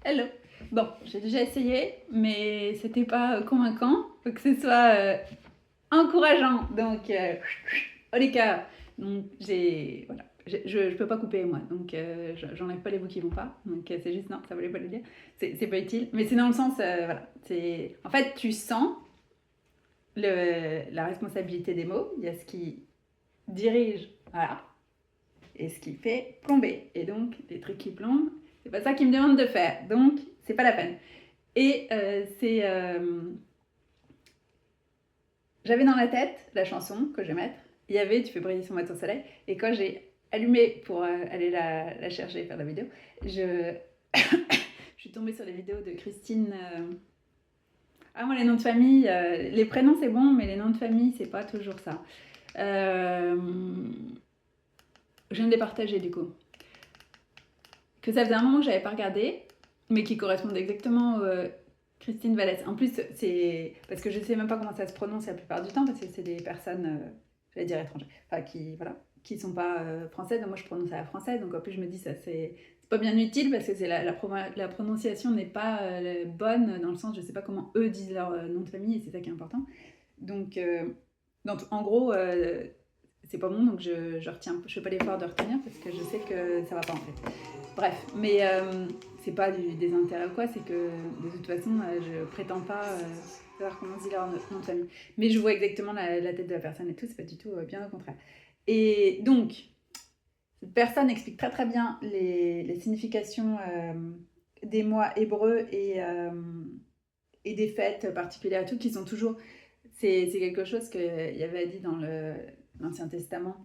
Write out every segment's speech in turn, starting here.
Hello. Bon, j'ai déjà essayé, mais c'était pas convaincant. Faut que ce soit encourageant. Donc, au les cas. Donc, voilà. Je peux pas couper moi, donc j'enlève pas les bouts qui vont pas. Donc c'est juste non, ça voulait pas le dire. C'est pas utile, mais c'est dans le sens, voilà. C'est en fait tu sens la responsabilité des mots. Il y a ce qui dirige, voilà, et ce qui fait plomber. Et donc les trucs qui plombent, c'est pas ça qu'ils me demandent de faire. Donc c'est pas la peine. Et j'avais dans la tête la chanson que je vais mettre. Il y avait Tu fais briller sur moi ton soleil. Et quand j'ai allumé pour aller la chercher et faire la vidéo, je, je suis tombée sur les vidéos de Christine. Ah, moi, les noms de famille, les prénoms c'est bon, mais les noms de famille, c'est pas toujours ça. Je viens de les partager du coup. Que ça faisait un moment que j'avais pas regardé, mais qui correspondent exactement Christine Vallès. En plus, c'est parce que je sais même pas comment ça se prononce la plupart du temps, parce que c'est des personnes, j'allais dire étrangères, enfin qui, voilà, qui sont pas françaises. Donc moi, je prononce à la française, donc en plus, je me dis ça c'est pas bien utile parce que c'est la prononciation n'est pas bonne dans le sens, je sais pas comment eux disent leur nom de famille et c'est ça qui est important. Donc, en gros, c'est pas bon, donc je retiens, je fais pas l'effort de retenir parce que je sais que ça va pas en fait. Bref, mais c'est pas du désintérêt ou quoi, c'est que de toute façon, je prétends pas savoir comment on dit leur nom de famille. Mais je vois exactement la tête de la personne et tout, c'est pas du tout bien au contraire. Et donc, cette personne explique très très bien les significations des mois hébreux et des fêtes particulières et tout, qui sont toujours. C'est quelque chose qu'il y avait dit dans l'Ancien Testament.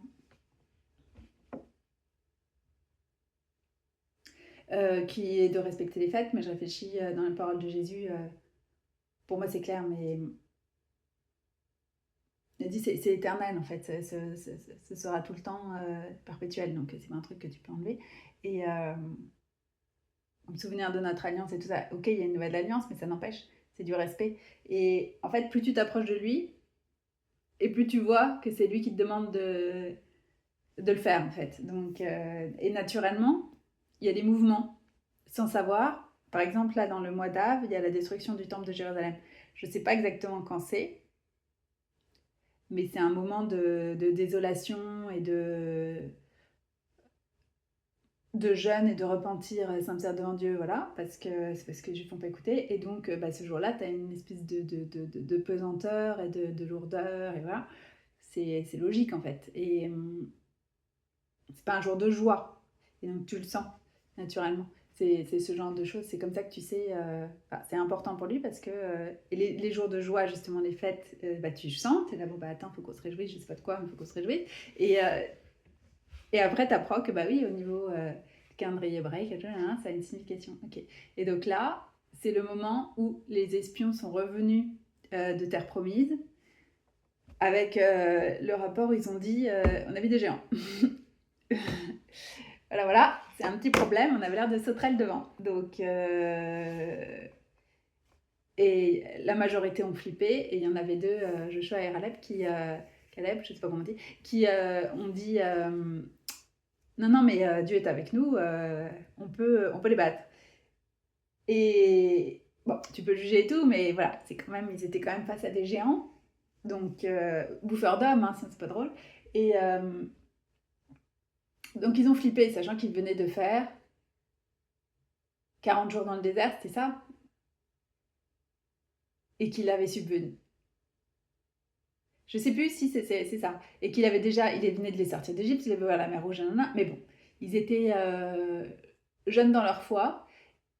Qui est de respecter les fêtes, mais je réfléchis dans la parole de Jésus. Pour moi, c'est clair, mais il a dit c'est éternel en fait, ce sera tout le temps perpétuel, donc c'est pas un truc que tu peux enlever. Et me souvenir de notre alliance et tout ça, ok, il y a une nouvelle alliance, mais ça n'empêche, c'est du respect. Et en fait, plus tu t'approches de lui, et plus tu vois que c'est lui qui te demande de le faire en fait. Donc, et naturellement, il y a des mouvements sans savoir. Par exemple, là, dans le mois d'Av, il y a la destruction du temple de Jérusalem. Je ne sais pas exactement quand c'est, mais c'est un moment de désolation et de jeûne et de repentir sincère devant Dieu, voilà, c'est parce que les Juifs n'ont pas écouté. Et donc, bah, ce jour-là, tu as une espèce de pesanteur et de lourdeur, et voilà. C'est logique, en fait. Et c'est pas un jour de joie. Et donc, tu le sens, naturellement. C'est ce genre de choses, c'est comme ça que tu sais, c'est important pour lui parce que et les jours de joie, justement, les fêtes, bah, tu sens, tu es là, bon, bah attends, faut qu'on se réjouisse, je sais pas de quoi, mais faut qu'on se réjouisse. Et, euh, et après, tu apprends que, bah oui, au niveau calendrier hébraïque, ça a une signification. Ok. Et donc là, c'est le moment où les espions sont revenus de terre promise. Avec le rapport, ils ont dit on a vu des géants. Voilà, voilà, c'est un petit problème. On avait l'air de sauterelles devant. Donc, et la majorité ont flippé. Et il y en avait deux, Joshua et Caleb, je sais pas comment on dit, qui ont dit non, non, mais Dieu est avec nous, on peut les battre. Et bon, tu peux juger et tout, mais voilà, c'est quand même, ils étaient quand même face à des géants. Donc, bouffeurs d'hommes, hein, ça c'est pas drôle. Et donc, ils ont flippé, sachant qu'ils venaient de faire 40 jours dans le désert, c'était ça, et qu'il avait subvenu. Je sais plus si c'est ça. Et qu'il avait déjà, il venait de les sortir d'Égypte, il avait ouvert la mer Rouge, nanana, mais bon, ils étaient jeunes dans leur foi,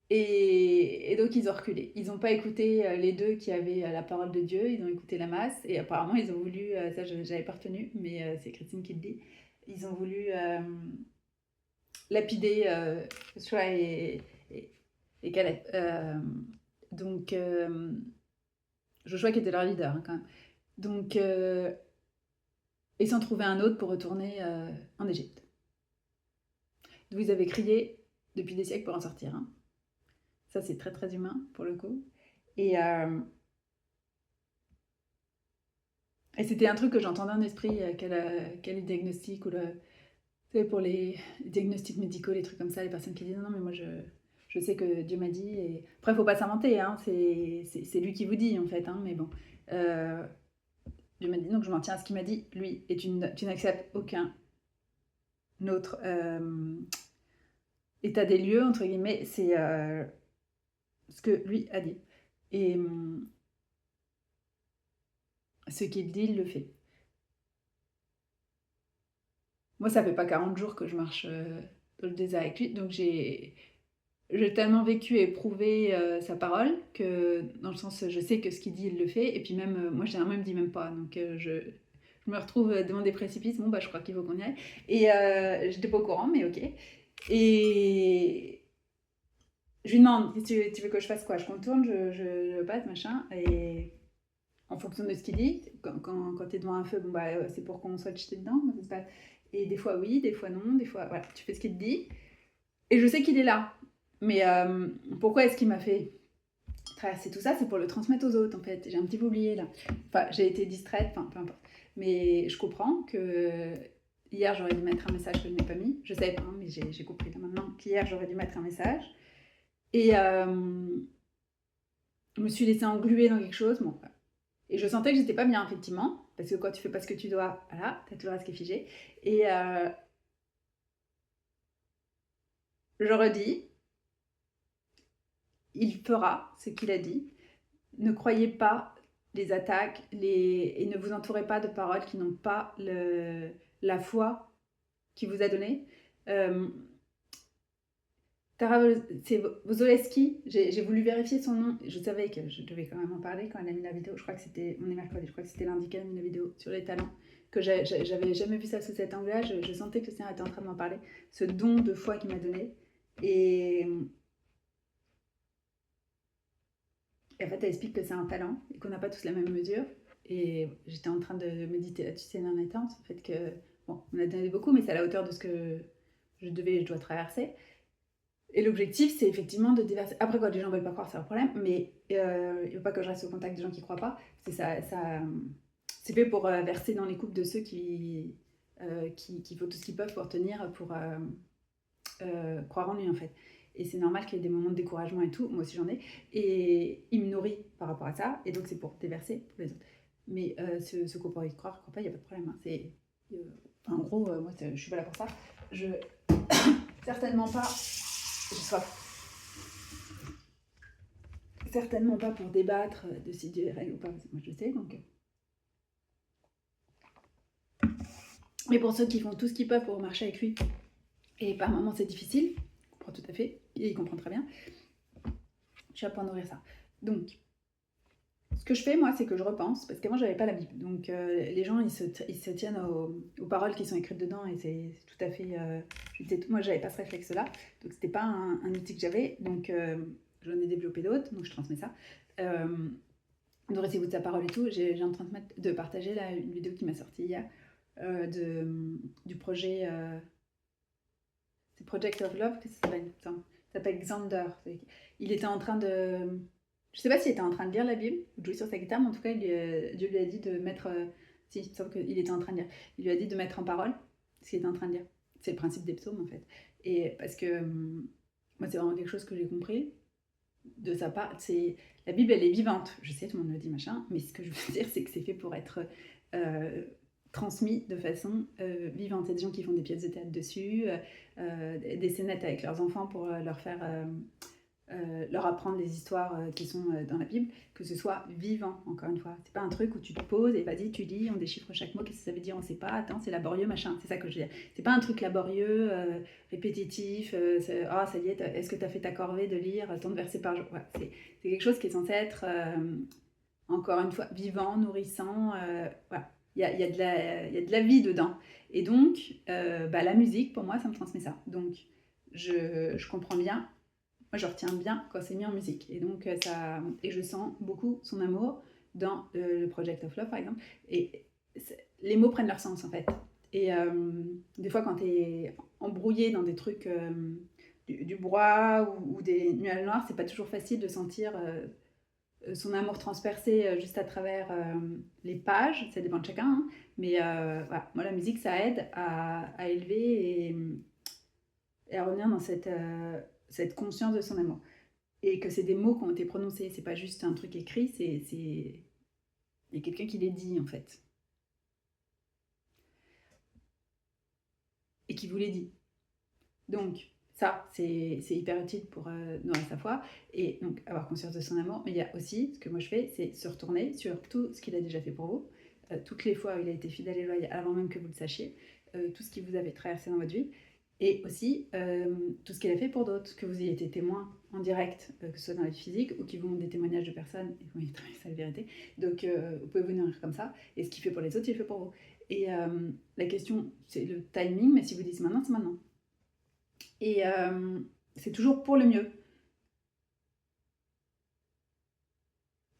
et donc ils ont reculé. Ils n'ont pas écouté les deux qui avaient la parole de Dieu, ils ont écouté la masse, et apparemment ils ont voulu, ça j'avais pas retenu, mais c'est Christine qui le dit, ils ont voulu lapider Joshua et Caleb. Donc, Joshua qui était leur leader hein, quand même. Donc, et s'en trouver un autre pour retourner en Égypte. D'où ils avaient crié depuis des siècles pour en sortir. Hein. Ça, c'est très très humain pour le coup. Et, et c'était un truc que j'entendais en esprit, quel diagnostic ou le. Tu sais, pour les diagnostics médicaux, les trucs comme ça, les personnes qui disent non, mais moi je sais que Dieu m'a dit. Et... Après, il ne faut pas s'inventer, hein, c'est lui qui vous dit en fait, hein, mais bon. Dieu m'a dit, donc je m'en tiens à ce qu'il m'a dit, lui, et tu n'acceptes aucun autre état des lieux, entre guillemets, c'est ce que lui a dit. Et ce qu'il dit, il le fait. Moi, ça fait pas 40 jours que je marche dans le désert avec lui, donc j'ai tellement vécu et éprouvé sa parole que, dans le sens, je sais que ce qu'il dit, il le fait. Et puis même, moi, généralement, il me dit même pas. Donc, je me retrouve devant des précipices. Bon, bah, je crois qu'il faut qu'on y aille. Et j'étais pas au courant, mais ok. Et je lui demande, tu veux que je fasse quoi? Je contourne, je passe, machin. Et en fonction de ce qu'il dit, quand t'es devant un feu, bon, bah, c'est pour qu'on soit jeté dedans. Ça se passe. Et des fois oui, des fois non, des fois, voilà, tu fais ce qu'il te dit. Et je sais qu'il est là. Mais pourquoi est-ce qu'il m'a fait traverser tout ça? C'est pour le transmettre aux autres, en fait. J'ai un petit peu oublié, là. Enfin, j'ai été distraite, enfin, peu importe. Mais je comprends que hier, j'aurais dû mettre un message que je n'ai pas mis. Je savais pas, hein, mais j'ai compris là maintenant qu'hier, j'aurais dû mettre un message. Et je me suis laissée engluer dans quelque chose. Bon, et je sentais que j'étais pas bien, effectivement. Parce que quand tu fais pas ce que tu dois, voilà, t'as tout le reste qui est figé. Et je redis, il fera ce qu'il a dit. Ne croyez pas les attaques et ne vous entourez pas de paroles qui n'ont pas la foi qu'il vous a donnée. Tara Vozoleski, j'ai voulu vérifier son nom. Je savais que je devais quand même en parler quand elle a mis la vidéo. Je crois que c'était, on est mercredi, je crois que c'était lundi qu'elle a mis la vidéo sur les talents. Que j'avais jamais vu ça sous cet angle-là. Je sentais que le Seigneur était en train de m'en parler. Ce don de foi qu'il m'a donné. Et en fait, elle explique que c'est un talent et qu'on n'a pas tous la même mesure. Et j'étais en train de méditer là-dessus ces derniers temps. En fait, que, bon, on a donné beaucoup, mais c'est à la hauteur de ce que je dois traverser. Et l'objectif, c'est effectivement de déverser. Après, quand les gens ne veulent pas croire, c'est un problème, mais il ne faut pas que je reste au contact des gens qui ne croient pas. C'est c'est fait pour verser dans les coupes de ceux qui font tout ce qu'ils peuvent pour tenir, pour croire en lui, en fait. Et c'est normal qu'il y ait des moments de découragement et tout, moi aussi j'en ai. Et il me nourrit par rapport à ça, et donc c'est pour déverser pour les autres. Mais ceux qui n'ont pas envie de croire, il n'y a pas de problème. Hein. C'est, en gros, moi je suis pas là pour ça. Je certainement pas. J'ai soif. Certainement pas pour débattre de si Dieu est réel ou pas, parce que moi je sais, donc. Mais pour ceux qui font tout ce qu'ils peuvent pour marcher avec lui, et par moments c'est difficile, je comprends tout à fait, et il comprend très bien, je suis là pour nourrir ça. Donc, ce que je fais, moi, c'est que je repense, parce qu'avant, j'avais pas la Bible. Donc, les gens, ils se tiennent aux paroles qui sont écrites dedans, et c'est tout à fait... moi, j'avais pas ce réflexe-là, donc c'était pas un outil que j'avais, donc j'en ai développé d'autres, donc je transmets ça. Nourrissez-vous de sa parole et tout. J'ai envie de partager là, une vidéo qui m'a sortie hier du projet... c'est Project of Love, que ça s'appelle Xander. Il était en train de... Je sais pas s'il était en train de lire la Bible ou de jouer sur sa guitare, mais en tout cas, Dieu lui a dit de mettre... si, il me semble qu'il était en train de lire. Il lui a dit de mettre en parole ce qu'il était en train de lire. C'est le principe des psaumes, en fait. Et parce que moi, c'est vraiment quelque chose que j'ai compris de sa part. La Bible, elle est vivante. Je sais, tout le monde me dit machin, mais ce que je veux dire, c'est que c'est fait pour être transmis de façon vivante. Il y a des gens qui font des pièces de théâtre dessus, des scénettes avec leurs enfants pour leur faire... leur apprendre les histoires qui sont dans la Bible, que ce soit vivant, encore une fois. C'est pas un truc où tu te poses et vas-y, tu lis, on déchiffre chaque mot, qu'est-ce que ça veut dire, on sait pas, attends, c'est laborieux, machin, c'est ça que je veux dire. C'est pas un truc laborieux, répétitif, ah, ça y est, est-ce que tu as fait ta corvée de lire tant de versets par jour? Ouais, c'est quelque chose qui est censé être, encore une fois, vivant, nourrissant, voilà. Il y a de la vie dedans. Et donc, la musique, pour moi, ça me transmet ça. Donc, je comprends bien. Moi, je retiens bien quand c'est mis en musique. Et donc, et je sens beaucoup son amour dans le Project of Love, par exemple. Et les mots prennent leur sens, en fait. Et des fois, quand tu es embrouillé dans des trucs, du brouhaha ou des nuages noirs, c'est pas toujours facile de sentir son amour transpercé juste à travers les pages. Ça dépend de chacun. Hein. Mais voilà, moi, la musique, ça aide à élever et à revenir dans cette... cette conscience de son amour. Et que c'est des mots qui ont été prononcés, c'est pas juste un truc écrit, il y a quelqu'un qui les dit en fait. Et qui vous les dit. Donc, ça, c'est hyper utile pour nourrir sa foi et donc avoir conscience de son amour. Mais il y a aussi, ce que moi je fais, c'est se retourner sur tout ce qu'il a déjà fait pour vous, toutes les fois où il a été fidèle et loyal avant même que vous le sachiez, tout ce qui vous avait traversé dans votre vie, et aussi tout ce qu'il a fait pour d'autres, que vous ayez été témoin en direct, que ce soit dans la vie physique ou qui vous montrent des témoignages de personnes, et oui, c'est la vérité. Donc vous pouvez vous nourrir comme ça, et ce qu'il fait pour les autres, il le fait pour vous. Et la question, c'est le timing, mais si vous dites maintenant, c'est maintenant. Et c'est toujours pour le mieux.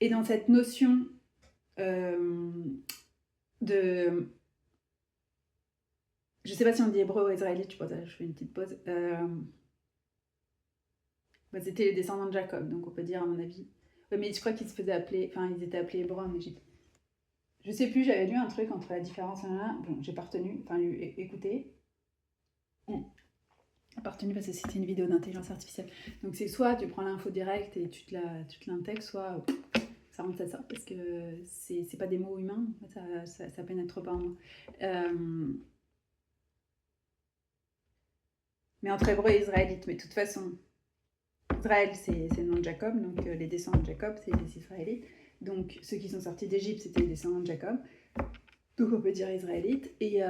Et dans cette notion de... Je sais pas si on dit hébreu ou israélite, je fais une petite pause. C'était les descendants de Jacob, donc on peut dire à mon avis. Ouais, mais je crois qu'ils se faisaient appeler... Enfin, ils étaient appelés hébreux en Égypte. Je sais plus, j'avais lu un truc entre la différence... Bon, j'ai pas retenu, enfin, écouté. Pas retenu parce que c'était une vidéo d'intelligence artificielle. Donc c'est soit tu prends l'info directe et tu te l'intègres, soit ça rentre à ça, parce que c'est pas des mots humains, ça pénètre pas en moi. Mais entre hébreu et israélite, mais de toute façon, Israël c'est le nom de Jacob, donc les descendants de Jacob c'est les Israélites. Donc ceux qui sont sortis d'Égypte c'était les descendants de Jacob. Donc on peut dire israélite. Et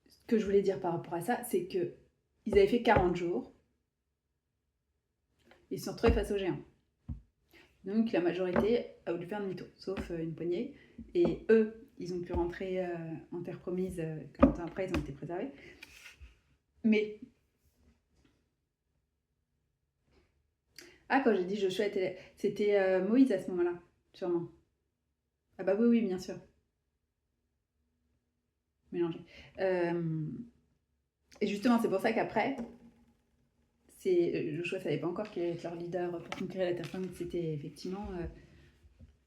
ce que je voulais dire par rapport à ça, c'est que ils avaient fait 40 jours. Ils se sont retrouvés face aux géants. Donc la majorité a voulu faire demi-tour, sauf une poignée. Et eux, ils ont pu rentrer en terre promise 40 ans après, ils ont été préservés. Mais... Ah, quand j'ai dit Joshua, c'était Moïse à ce moment-là, sûrement. Ah bah oui, bien sûr. Mélangé. Et justement, c'est pour ça qu'après, Joshua ne savait pas encore qu'il allait être leur leader pour conquérir la terre promise. C'était effectivement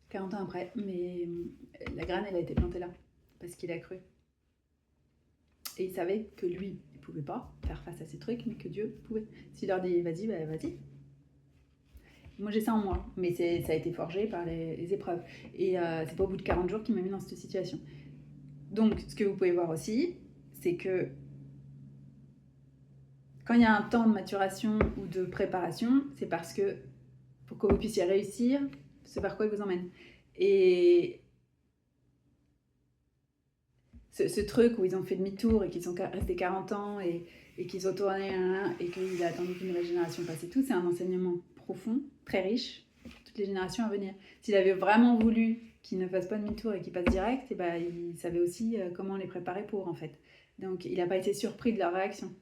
40 ans après. Mais la graine, elle a été plantée là, parce qu'il a cru. Et il savait que lui, il ne pouvait pas faire face à ces trucs, mais que Dieu pouvait. S'il leur dit vas-y, bah vas-y. Moi j'ai ça en moi, mais ça a été forgé par les épreuves. Et c'est pas au bout de 40 jours qu'il m'a mis dans cette situation. Donc ce que vous pouvez voir aussi, c'est que quand il y a un temps de maturation ou de préparation, c'est parce que pour que vous puissiez réussir ce vers quoi il vous emmène. Et ce truc où ils ont fait demi-tour et qu'ils sont restés 40 ans et qu'ils ont tourné et qu'il a attendu qu'une nouvelle génération passe et tout, c'est un enseignement profond, très riche, pour toutes les générations à venir. S'il avait vraiment voulu qu'ils ne fassent pas demi-tour et qu'ils passent direct, et ben, il savait aussi comment les préparer pour, en fait. Donc, il n'a pas été surpris de leur réaction.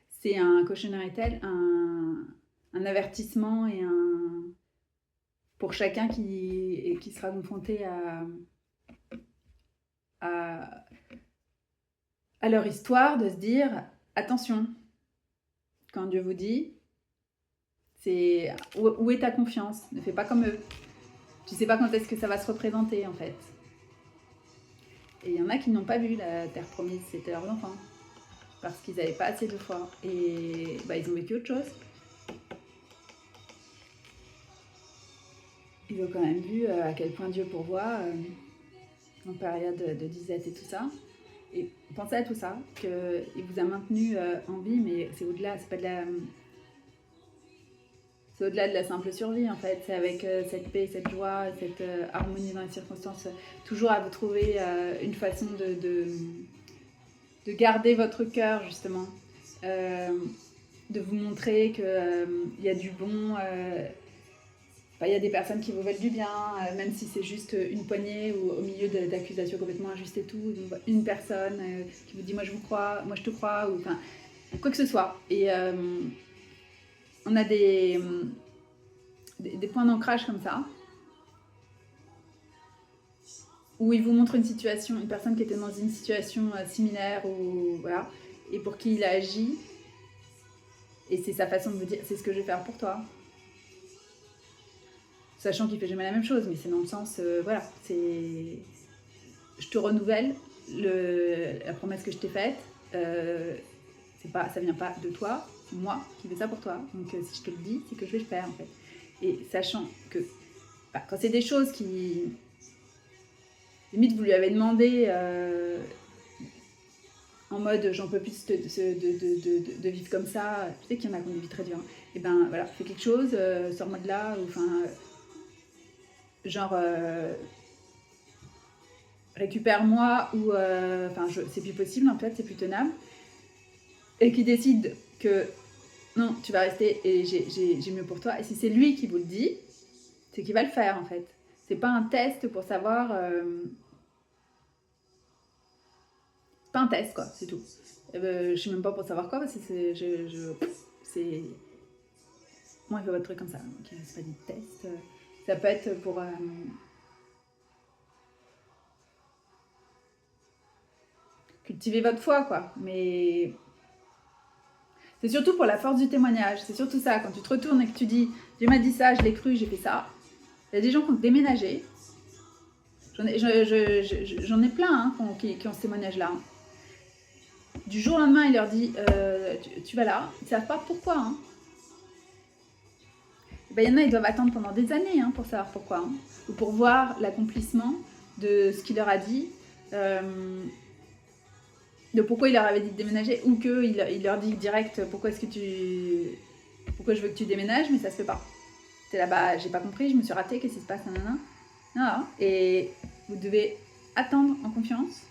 C'est un cautionary tale, un avertissement et pour chacun qui sera confronté à leur histoire, de se dire attention, quand Dieu vous dit, c'est où est ta confiance, ne fais pas comme eux, tu sais pas quand est-ce que ça va se représenter en fait. Et il y en a qui n'ont pas vu la terre promise, c'était leurs enfants, parce qu'ils n'avaient pas assez de foi et ils ont vécu autre chose. Ils ont quand même vu à quel point Dieu pourvoit en période de disette et tout ça. Et pensez à tout ça, qu'il vous a maintenu en vie, mais c'est au-delà, c'est pas de la... C'est au-delà de la simple survie en fait, c'est avec cette paix, cette joie, cette harmonie dans les circonstances, toujours à vous trouver une façon de garder votre cœur justement, de vous montrer qu'il y a du bon, il y a des personnes qui vous veulent du bien, même si c'est juste une poignée ou au milieu d'accusations complètement injustes et tout, une personne qui vous dit moi je vous crois, moi je te crois, ou enfin quoi que ce soit. Et on a des points d'ancrage comme ça, où il vous montre une situation, une personne qui était dans une situation similaire, ou voilà, et pour qui il a agi, et c'est sa façon de vous dire c'est ce que je vais faire pour toi. Sachant qu'il fait jamais la même chose, mais c'est dans le sens, voilà, c'est... Je te renouvelle la promesse que je t'ai faite, ça vient pas de toi, c'est moi qui fais ça pour toi. Donc si je te le dis, c'est que je vais le faire en fait. Et sachant que quand c'est des choses qui... Limite, vous lui avez demandé en mode j'en peux plus de vivre comme ça. Je sais qu'il y en a qui ont des vies très dures. Et ben voilà, fais quelque chose, sors-moi de là. Enfin, genre, récupère-moi ou... Enfin, c'est plus possible en fait, c'est plus tenable. Et qui décide que non, tu vas rester et j'ai mieux pour toi. Et si c'est lui qui vous le dit, c'est qu'il va le faire en fait. C'est pas un test pour savoir... pas un test quoi, c'est tout. Je sais même pas pour savoir quoi parce que c'est... Moi, il fait votre truc comme ça. Donc, c'est pas des tests. Ça peut être pour... cultiver votre foi quoi. Mais... C'est surtout pour la force du témoignage. C'est surtout ça. Quand tu te retournes et que tu dis Dieu m'a dit ça, je l'ai cru, j'ai fait ça. Il y a des gens qui ont déménagé. J'en ai plein hein, qui ont ce témoignage-là. Du jour au lendemain, il leur dit tu vas là. Ils ne savent pas pourquoi. Hein. Ben, il y en a, ils doivent attendre pendant des années hein, pour savoir pourquoi. Hein. Ou pour voir l'accomplissement de ce qu'il leur a dit. De pourquoi il leur avait dit de déménager. Ou qu'il leur dit direct pourquoi je veux que tu déménages, mais ça se fait pas. T'es là, bah j'ai pas compris, je me suis ratée, qu'est-ce qui se passe, nanana. Non, et vous devez attendre en confiance,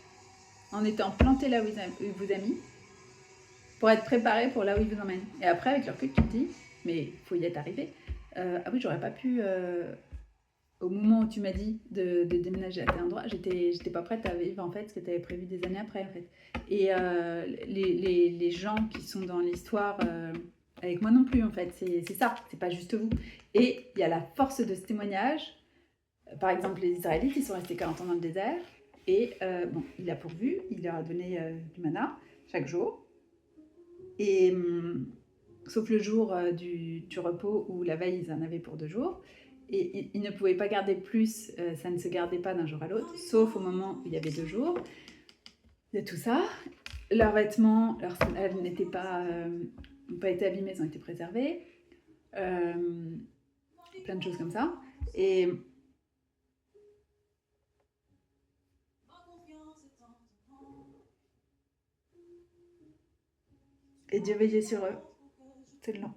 en étant planté là où il vous a mis, pour être préparé pour là où il vous emmène. Et après, avec le recul, tu te dis, mais il faut y être arrivé. Ah oui, j'aurais pas pu, au moment où tu m'as dit de déménager à tel endroit, j'étais pas prête à vivre en fait ce que tu avais prévu des années après en fait. Et les gens qui sont dans l'histoire avec moi non plus en fait, c'est ça, c'est pas juste vous. Et il y a la force de ce témoignage. Par exemple, les Israélites, ils sont restés 40 ans dans le désert et bon, il a pourvu, il leur a donné du manna chaque jour. Et sauf le jour du repos où la veille ils en avaient pour 2 jours. Et ils ne pouvaient pas garder plus, ça ne se gardait pas d'un jour à l'autre, sauf au moment où il y avait 2 jours. Il y a tout ça. Leurs vêtements, leurs sandales n'ont pas été abîmés, ils ont été préservés. Plein de choses comme ça. Et Dieu veillait sur eux. C'est long.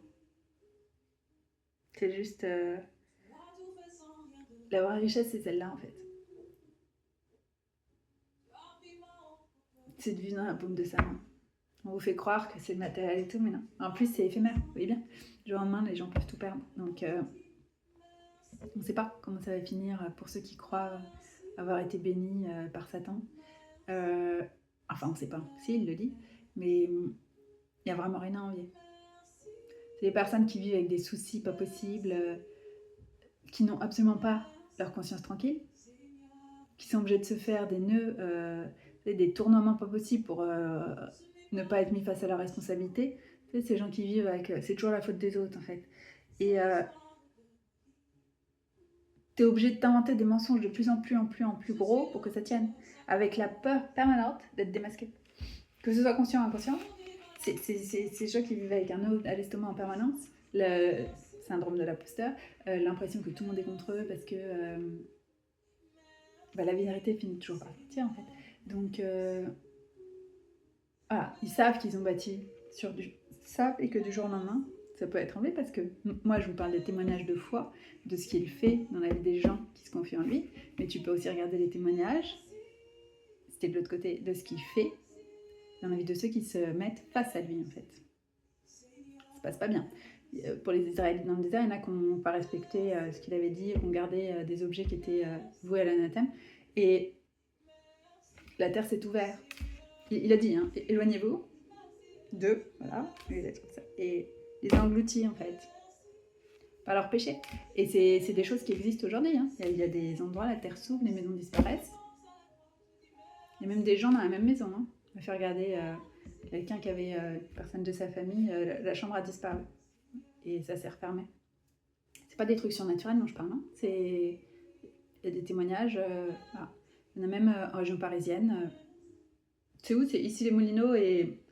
C'est juste... la vraie richesse, c'est celle-là, en fait. C'est de vivre dans la paume de sa main. On vous fait croire que c'est le matériel et tout, mais non. En plus, c'est éphémère, vous voyez bien. Du jour au lendemain, les gens peuvent tout perdre. Donc, on ne sait pas comment ça va finir pour ceux qui croient avoir été bénis par Satan. Enfin, on ne sait pas. Si, il le dit. Mais il n'y a vraiment rien à envier. C'est des personnes qui vivent avec des soucis pas possibles, qui n'ont absolument pas leur conscience tranquille, qui sont obligés de se faire des nœuds, des tournements pas possibles pour ne pas être mis face à leurs responsabilités. Tu sais, ces gens qui vivent avec... c'est toujours la faute des autres, en fait. Et t'es obligé de t'inventer des mensonges de plus en plus gros pour que ça tienne, avec la peur permanente d'être démasqué. Que ce soit conscient ou inconscient, c'est ces gens qui vivent avec un nœud à l'estomac en permanence, le syndrome de l'imposteur, l'impression que tout le monde est contre eux parce que la vérité finit toujours par sortir en fait. Donc voilà, ils savent qu'ils ont bâti sur du sable et que du jour au lendemain, ça peut être enlevé parce que moi je vous parle des témoignages de foi, de ce qu'il fait dans la vie des gens qui se confient en lui, mais tu peux aussi regarder les témoignages, c'était de l'autre côté, de ce qu'il fait dans la vie de ceux qui se mettent face à lui en fait. Ça se passe pas bien. Pour les Israélites dans le désert, il y en a qui n'ont pas respecté ce qu'il avait dit, qui ont gardé des objets qui étaient voués à l'anathème, et la terre s'est ouverte. Il a dit, hein, éloignez-vous d'eux, voilà, et les engloutis en fait, par leur péché. Et c'est des choses qui existent aujourd'hui. Hein. Il y a des endroits, la terre s'ouvre, les maisons disparaissent. Il y a même des gens dans la même maison. Hein. On m'a fait regarder quelqu'un qui avait une personne de sa famille, la chambre a disparu. Et ça s'est refermé. C'est pas des trucs surnaturels dont je parle, hein. Il y a des témoignages. Voilà. Il y en a même en région parisienne. C'est où? C'est Issy-les-Moulineaux et...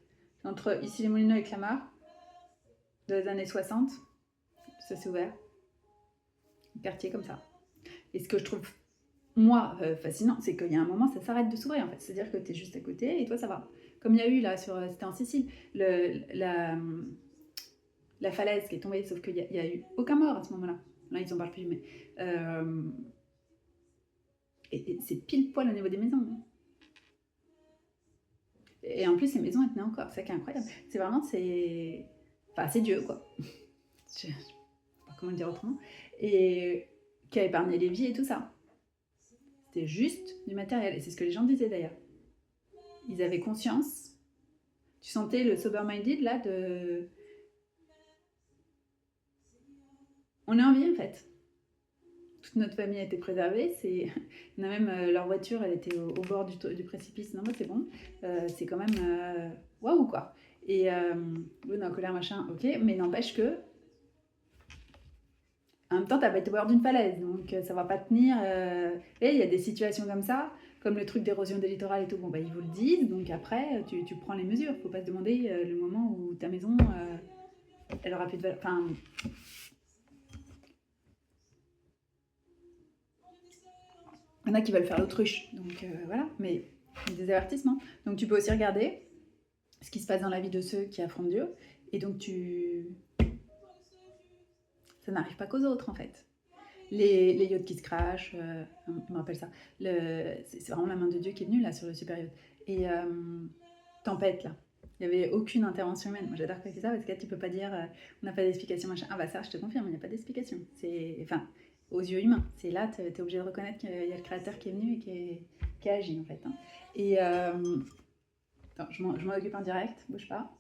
entre Issy-les-Moulineaux et Clamart. dans les années 60, ça s'est ouvert. Un quartier comme ça. Et ce que je trouve, moi, fascinant, c'est qu'il y a un moment, ça s'arrête de s'ouvrir en fait. C'est-à-dire que tu es juste à côté et toi, ça va. Comme il y a eu là, c'était en Sicile, la falaise qui est tombée, sauf qu'il n'y a eu aucun mort à ce moment-là. Là, ils en parlent plus, mais. Et c'est pile poil au niveau des maisons. Et en plus, ces maisons, elles tenaient encore. C'est ça qui est incroyable. C'est vraiment, c'est. Enfin, c'est Dieu, quoi. Je sais pas comment le dire autrement. Et qui a épargné les vies et tout ça. C'était juste du matériel. Et c'est ce que les gens disaient d'ailleurs. Ils avaient conscience. Tu sentais le sober-minded là de. On est en vie en fait. Toute notre famille a été préservée. Il y en a même leur voiture, elle était au bord du précipice. Non, moi c'est bon. C'est quand même waouh quoi. Et on est en colère machin, ok. Mais n'empêche que en même temps, t'as pas été au bord d'une falaise, donc ça va pas tenir. Et il y a des situations comme ça, comme le truc d'érosion des littorales et tout. Bon, bah ils vous le disent, donc après, tu prends les mesures. Faut pas se demander le moment où ta maison, elle aura plus de valeur. Enfin, il y en a qui veulent faire l'autruche, donc voilà. Mais il y a des avertissements. Donc tu peux aussi regarder ce qui se passe dans la vie de ceux qui affrontent Dieu, et donc ça n'arrive pas qu'aux autres en fait. Les yachts qui se crachent, on me rappelle ça. C'est vraiment la main de Dieu qui est venue là sur le super yacht. Et tempête là. Il n'y avait aucune intervention humaine. Moi j'adore quand c'est ça parce que là tu peux pas dire on n'a pas d'explication machin. Ah bah ça je te confirme, il n'y a pas d'explication. Enfin, aux yeux humains. C'est là, tu es obligé de reconnaître qu'il y a le créateur qui est venu et qui a agi en fait. Hein. Et attends, je m'en occupe en direct, bouge pas.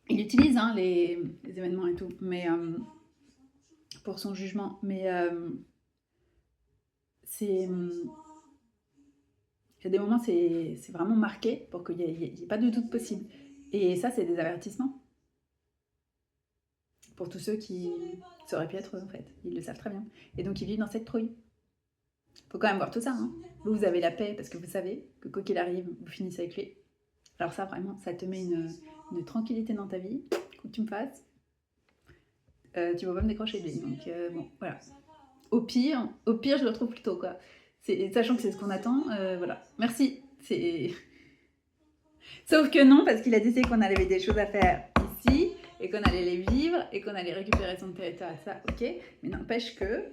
Il utilise hein, les événements et tout, mais pour son jugement. Mais c'est. Il y a des moments, c'est vraiment marqué pour qu'il n'y ait pas de doute possible. Et ça, c'est des avertissements pour tous ceux qui. Ça aurait pu être eux, en fait. Ils le savent très bien. Et donc, ils vivent dans cette trouille. Faut quand même voir tout ça. Hein. Vous avez la paix parce que vous savez que quoi qu'il arrive, vous finissez avec lui. Alors ça, vraiment, ça te met une tranquillité dans ta vie. Quoi que tu me fasses, tu vas pas me décrocher de lui. Donc, bon, voilà. Au pire, je le retrouve plus tôt, quoi. Sachant que c'est ce qu'on attend, voilà. Merci. Sauf que non, parce qu'il a décidé qu'on avait des choses à faire ici, et qu'on allait les vivre, et qu'on allait récupérer son territoire, ça, ok. Mais n'empêche que,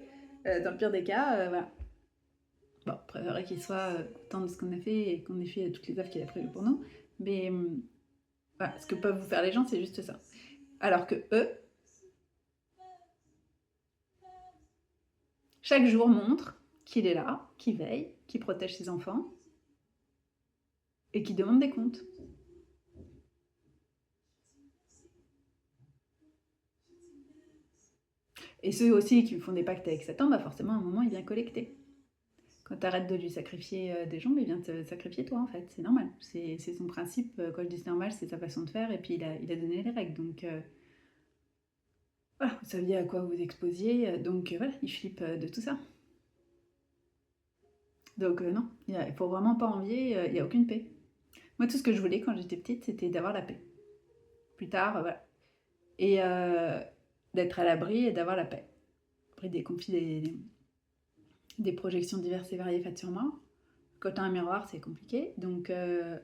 dans le pire des cas, voilà. Bon, je préférerais qu'il soit content de ce qu'on a fait, et qu'on ait fait toutes les offres qu'il a prévues pour nous. Mais voilà, ce que peuvent vous faire les gens, c'est juste ça. Alors que eux, chaque jour montre qu'il est là, qu'il veille, qu'il protège ses enfants et qu'il demande des comptes. Et ceux aussi qui font des pactes avec Satan, bah forcément à un moment il vient collecter. Quand tu arrêtes de lui sacrifier des gens, il vient te sacrifier toi en fait, c'est normal. C'est son principe, quand je dis c'est normal, c'est sa façon de faire et puis il a donné les règles. Donc voilà, vous saviez à quoi vous exposiez, donc voilà, il flippe de tout ça. Donc non, il faut vraiment pas envier, il n'y a aucune paix. Moi, tout ce que je voulais quand j'étais petite, c'était d'avoir la paix. Plus tard, voilà. Et d'être à l'abri et d'avoir la paix. Après, des conflits, des projections diverses et variées faites sur moi. Quand tu as un miroir, c'est compliqué. Donc, elle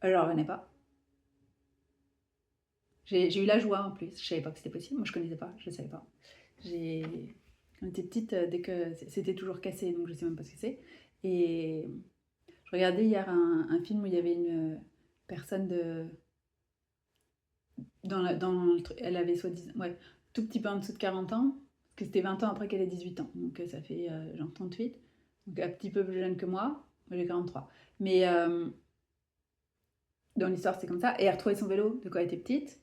leur revenait pas. J'ai eu la joie en plus. Je savais pas que c'était possible. Moi, je connaissais pas. Je savais pas. Quand j'étais petite, dès que c'était toujours cassé, donc je sais même pas ce que c'est. Et je regardais hier un film où il y avait une personne elle avait soi-disant, ouais, tout petit peu en dessous de 40 ans, parce que c'était 20 ans après qu'elle ait 18 ans. Donc ça fait genre 38. Donc un petit peu plus jeune que moi. Moi j'ai 43. Mais dans l'histoire c'est comme ça. Et elle a retrouvé son vélo de quand elle était petite,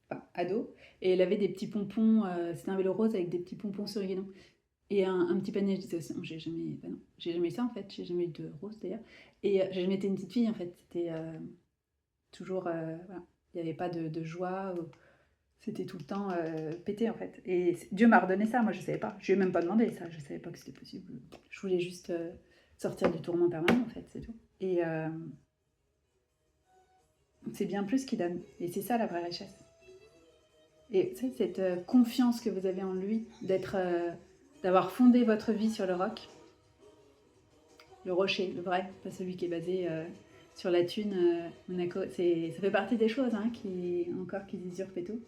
enfin ado. Et elle avait des petits pompons, c'était un vélo rose avec des petits pompons sur le guidon. Et un petit panier, je disais aussi, non, j'ai jamais eu ça en fait, j'ai jamais eu de rose d'ailleurs. Et j'ai jamais été une petite fille en fait, c'était toujours, voilà, il n'y avait pas de joie, c'était tout le temps pété en fait. Et Dieu m'a redonné ça, moi je savais pas, je lui ai même pas demandé ça, je savais pas que c'était possible. Je voulais juste sortir du tourment permanent en fait, c'est tout. Et c'est bien plus qu'il donne. Et c'est ça la vraie richesse. Et tu sais, cette confiance que vous avez en lui, d'avoir fondé votre vie sur le roc, le rocher, le vrai, pas celui qui est basé sur la thune, Monaco. Ça fait partie des choses qui usurpent et tout.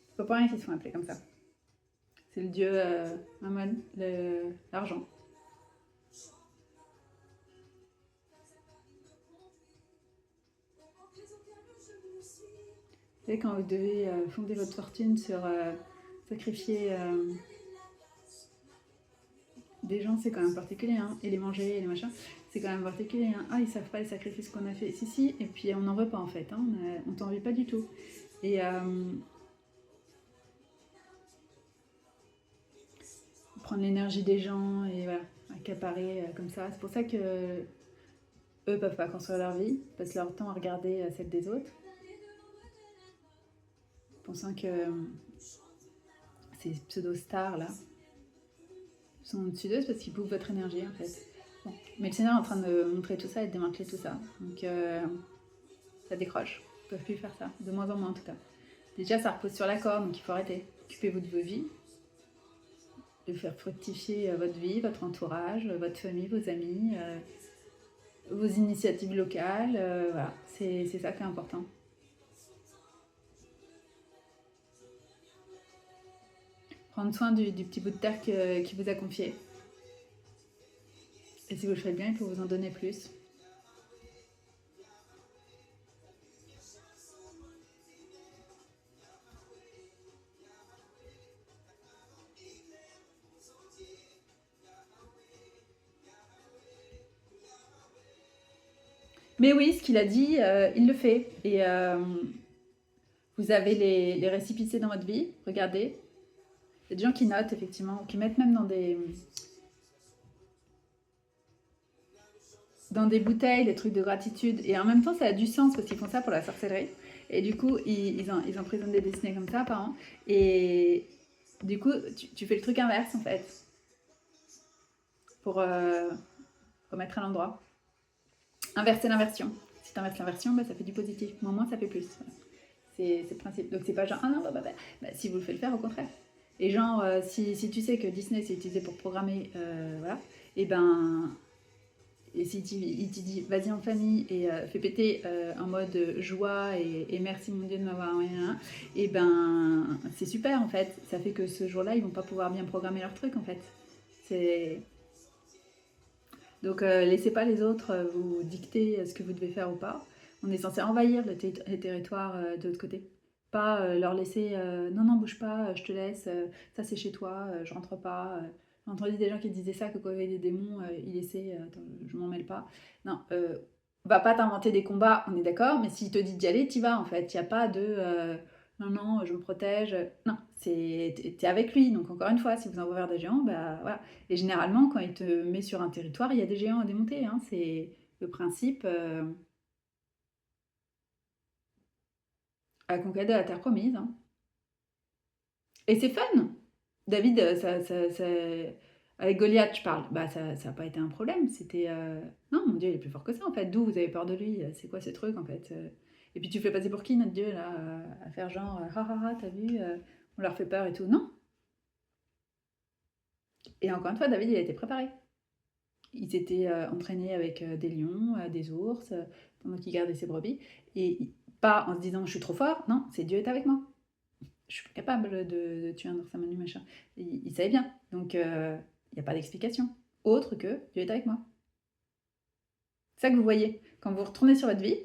C'est pas pour rien qu'ils sont appelés comme ça. C'est le dieu Mammon, l'argent. Vous savez, quand vous devez fonder votre fortune sur sacrifier des gens, c'est quand même particulier, et les manger, et les machins, c'est quand même particulier. Ah, ils savent pas les sacrifices qu'on a fait. Si, et puis on n'en veut pas en fait, on t'en veut pas du tout. Et prendre l'énergie des gens et voilà, accaparer comme ça. C'est pour ça que eux peuvent pas construire leur vie, passent leur temps à regarder celle des autres, pensant que ces pseudo-stars là sont au-dessus d'eux parce qu'ils bouffent votre énergie en fait. Bon. Mais le Seigneur est en train de montrer tout ça et de démanteler tout ça. Donc ça décroche. Ils ne peuvent plus faire ça, de moins en moins en tout cas. Déjà ça repose sur la corde, donc il faut arrêter. Occupez-vous de vos vies, de faire fructifier votre vie, votre entourage, votre famille, vos amis, vos initiatives locales. Voilà, c'est ça qui est important. Prendre soin du petit bout de terre qui vous a confié. Et si vous le faites bien, il peut vous en donner plus. Mais oui, ce qu'il a dit, il le fait. Et vous avez les récipicés dans votre vie, regardez. Il y a des gens qui notent, effectivement, qui mettent même dans des bouteilles des trucs de gratitude. Et en même temps, ça a du sens parce qu'ils font ça pour la sorcellerie. Et du coup, ils emprisonnent des destinées comme ça, apparemment. Et du coup, tu fais le truc inverse, en fait. Pour remettre à l'endroit. Inverser l'inversion. Si tu inverses l'inversion, bah, ça fait du positif. Moins, ça fait plus. C'est le principe. Donc c'est pas genre, ah non, si vous le faites faire, au contraire. Et genre, si tu sais que Disney c'est utilisé pour programmer, voilà, et ben, et si il te dit, vas-y en famille et fais péter en mode joie et merci mon Dieu de m'avoir, et ben, c'est super en fait. Ça fait que ce jour-là, ils vont pas pouvoir bien programmer leur truc en fait. C'est. Donc laissez pas les autres vous dicter ce que vous devez faire ou pas. On est censé envahir les territoires de l'autre côté. Pas leur laisser non, bouge pas, je te laisse, ça c'est chez toi, je rentre pas. J'ai entendu des gens qui disaient ça, que quand il y avait des démons, ils laissaient, attends, je m'en mêle pas. Non, va pas t'inventer des combats, on est d'accord, mais s'il te dit d'y aller, t'y vas en fait. Il n'y a pas de non, je me protège. Non, t'es avec lui. Donc encore une fois, si vous envoie vers des géants, bah voilà. Et généralement, quand il te met sur un territoire, il y a des géants à démonter. C'est le principe à la conquête de la terre promise. Et c'est fun. David, avec Goliath, je parle. Bah ça n'a pas été un problème. C'était non, mon Dieu, il est plus fort que ça en fait. D'où vous avez peur de lui? C'est quoi ce truc en fait? Et puis tu fais passer pour qui notre Dieu là, à faire genre t'as vu, on leur fait peur et tout. Non. Et encore une fois, David, il a été préparé. Il s'était entraîné avec des lions, des ours, pendant qu'il gardait ses brebis. Et pas en se disant je suis trop fort, non, c'est Dieu est avec moi. Je suis capable de tuer un ours à main nue, machin. Il savait bien. Donc il n'y a pas d'explication autre que Dieu est avec moi. C'est ça que vous voyez. Quand vous retournez sur votre vie,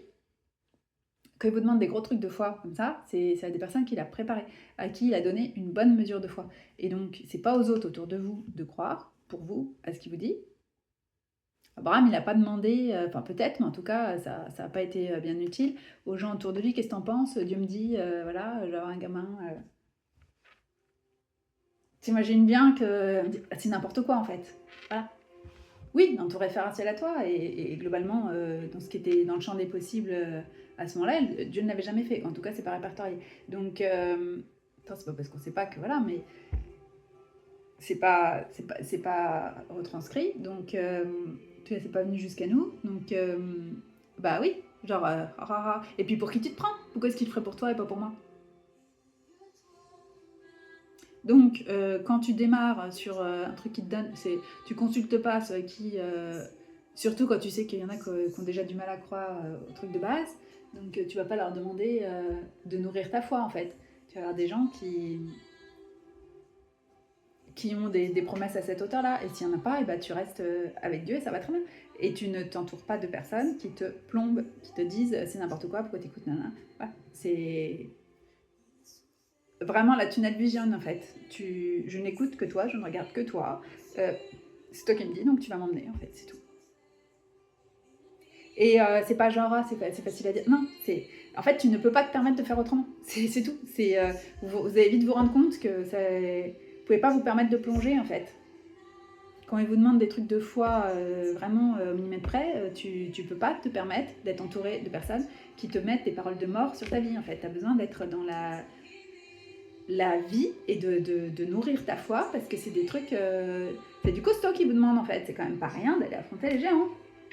quand il vous demande des gros trucs de foi comme ça, c'est à des personnes qu'il a préparées, à qui il a donné une bonne mesure de foi. Et donc, c'est pas aux autres autour de vous de croire, pour vous, à ce qu'il vous dit. Abraham, il n'a pas demandé, enfin peut-être, mais en tout cas, ça n'a pas été bien utile. Aux gens autour de lui, qu'est-ce que t'en penses? Dieu me dit, voilà, je vais avoir un gamin. T'imagines bien que c'est n'importe quoi en fait. Voilà. Oui, dans ton référentiel à toi, et globalement, dans ce qui était dans le champ des possibles à ce moment-là, Dieu ne l'avait jamais fait. En tout cas, c'est pas répertorié. Donc, attends, c'est pas parce qu'on sait pas que voilà, mais c'est pas retranscrit. Donc, c'est pas venu jusqu'à nous. Donc, bah oui, Genre, et puis pour qui tu te prends? Pourquoi est-ce qu'il le ferait pour toi et pas pour moi? Donc, quand tu démarres sur un truc qui te donne, tu consultes pas ceux qui, surtout quand tu sais qu'il y en a qui ont déjà du mal à croire au truc de base, donc tu vas pas leur demander de nourrir ta foi en fait. Tu vas avoir des gens qui ont des promesses à cette hauteur-là, et s'il n'y en a pas, et bah, tu restes avec Dieu et ça va très bien. Et tu ne t'entoures pas de personnes qui te plombent, qui te disent c'est n'importe quoi, pourquoi t'écoutes, nanana. Voilà. C'est vraiment la tunnel vision en fait. Je n'écoute que toi, je ne regarde que toi. C'est toi qui me dis, donc tu vas m'emmener en fait, c'est tout. Et c'est pas genre, c'est facile à dire. Non, en fait, tu ne peux pas te permettre de faire autrement. C'est tout. Vous allez vite vous rendre compte que vous pouvez pas vous permettre de plonger en fait. Quand ils vous demandent des trucs de foi vraiment au millimètre près, tu peux pas te permettre d'être entouré de personnes qui te mettent des paroles de mort sur ta vie en fait. Tu as besoin d'être dans la vie et de nourrir ta foi parce que c'est des trucs, c'est du costaud qui vous demande en fait. C'est quand même pas rien d'aller affronter les géants.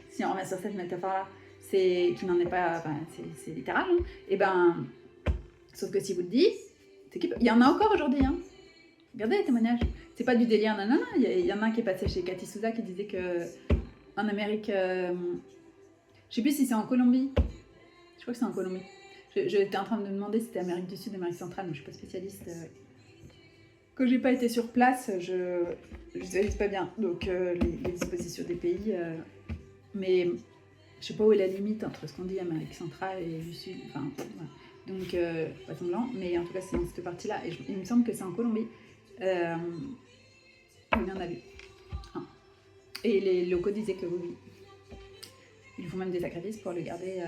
Si on revient sur cette métaphore-là, qui n'en est pas, enfin, c'est littéral. Hein. Et ben, sauf que si vous le dites, il y en a encore aujourd'hui. Hein. Regardez les témoignages. C'est pas du délire, nanana. Il y en a un qui est passé chez Cathy Souza qui disait que en Amérique, je sais plus si c'est en Colombie. Je crois que c'est en Colombie. J'étais en train de me demander si c'était Amérique du Sud, Amérique centrale, mais je suis pas spécialiste. Quand j'ai pas été sur place, je visualise pas bien. Donc les dispositions des pays, mais je sais pas où est la limite entre ce qu'on dit Amérique centrale et du Sud. Enfin, voilà. Donc pas semblant, mais en tout cas c'est dans cette partie-là. Et il me semble que c'est en Colombie. Il y en a vu. Hein. Et les locaux disaient que oui. Ils font même des sacrifices pour le garder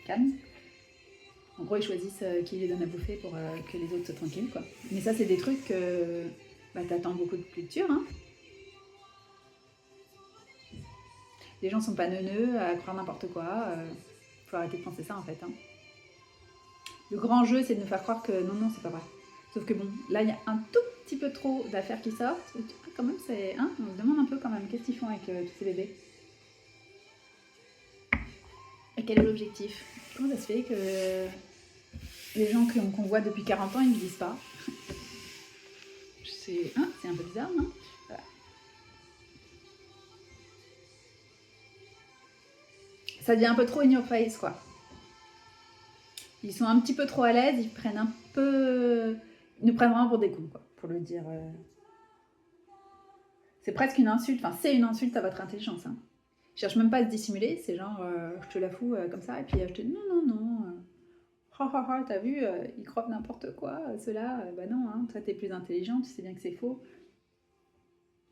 calme. En gros, ils choisissent qui les donne à bouffer pour que les autres soient tranquilles, quoi. Mais ça, c'est des trucs que t'attends beaucoup de culture, hein. Les gens sont pas neuneux à croire n'importe quoi. Faut arrêter de penser ça, en fait. Hein. Le grand jeu, c'est de nous faire croire que non, c'est pas vrai. Sauf que bon, là, il y a un tout petit peu trop d'affaires qui sortent. Quand même, hein, on se demande un peu quand même, qu'est-ce qu'ils font avec tous ces bébés? Et quel est l'objectif? Comment ça se fait que les gens qu'on voit depuis 40 ans, ils ne disent pas? C'est un peu bizarre, non? Voilà. Ça devient un peu trop in your face, quoi. Ils sont un petit peu trop à l'aise, ils prennent un peu... Ils nous prennent vraiment pour des cons, quoi, pour le dire. C'est presque une insulte, enfin c'est une insulte à votre intelligence. Hein. Ils cherchent même pas à se dissimuler, c'est genre je te la fous comme ça, et puis je te dis non. T'as vu, ils croient n'importe quoi, ceux-là, bah non, hein, toi t'es plus intelligent, tu sais bien que c'est faux.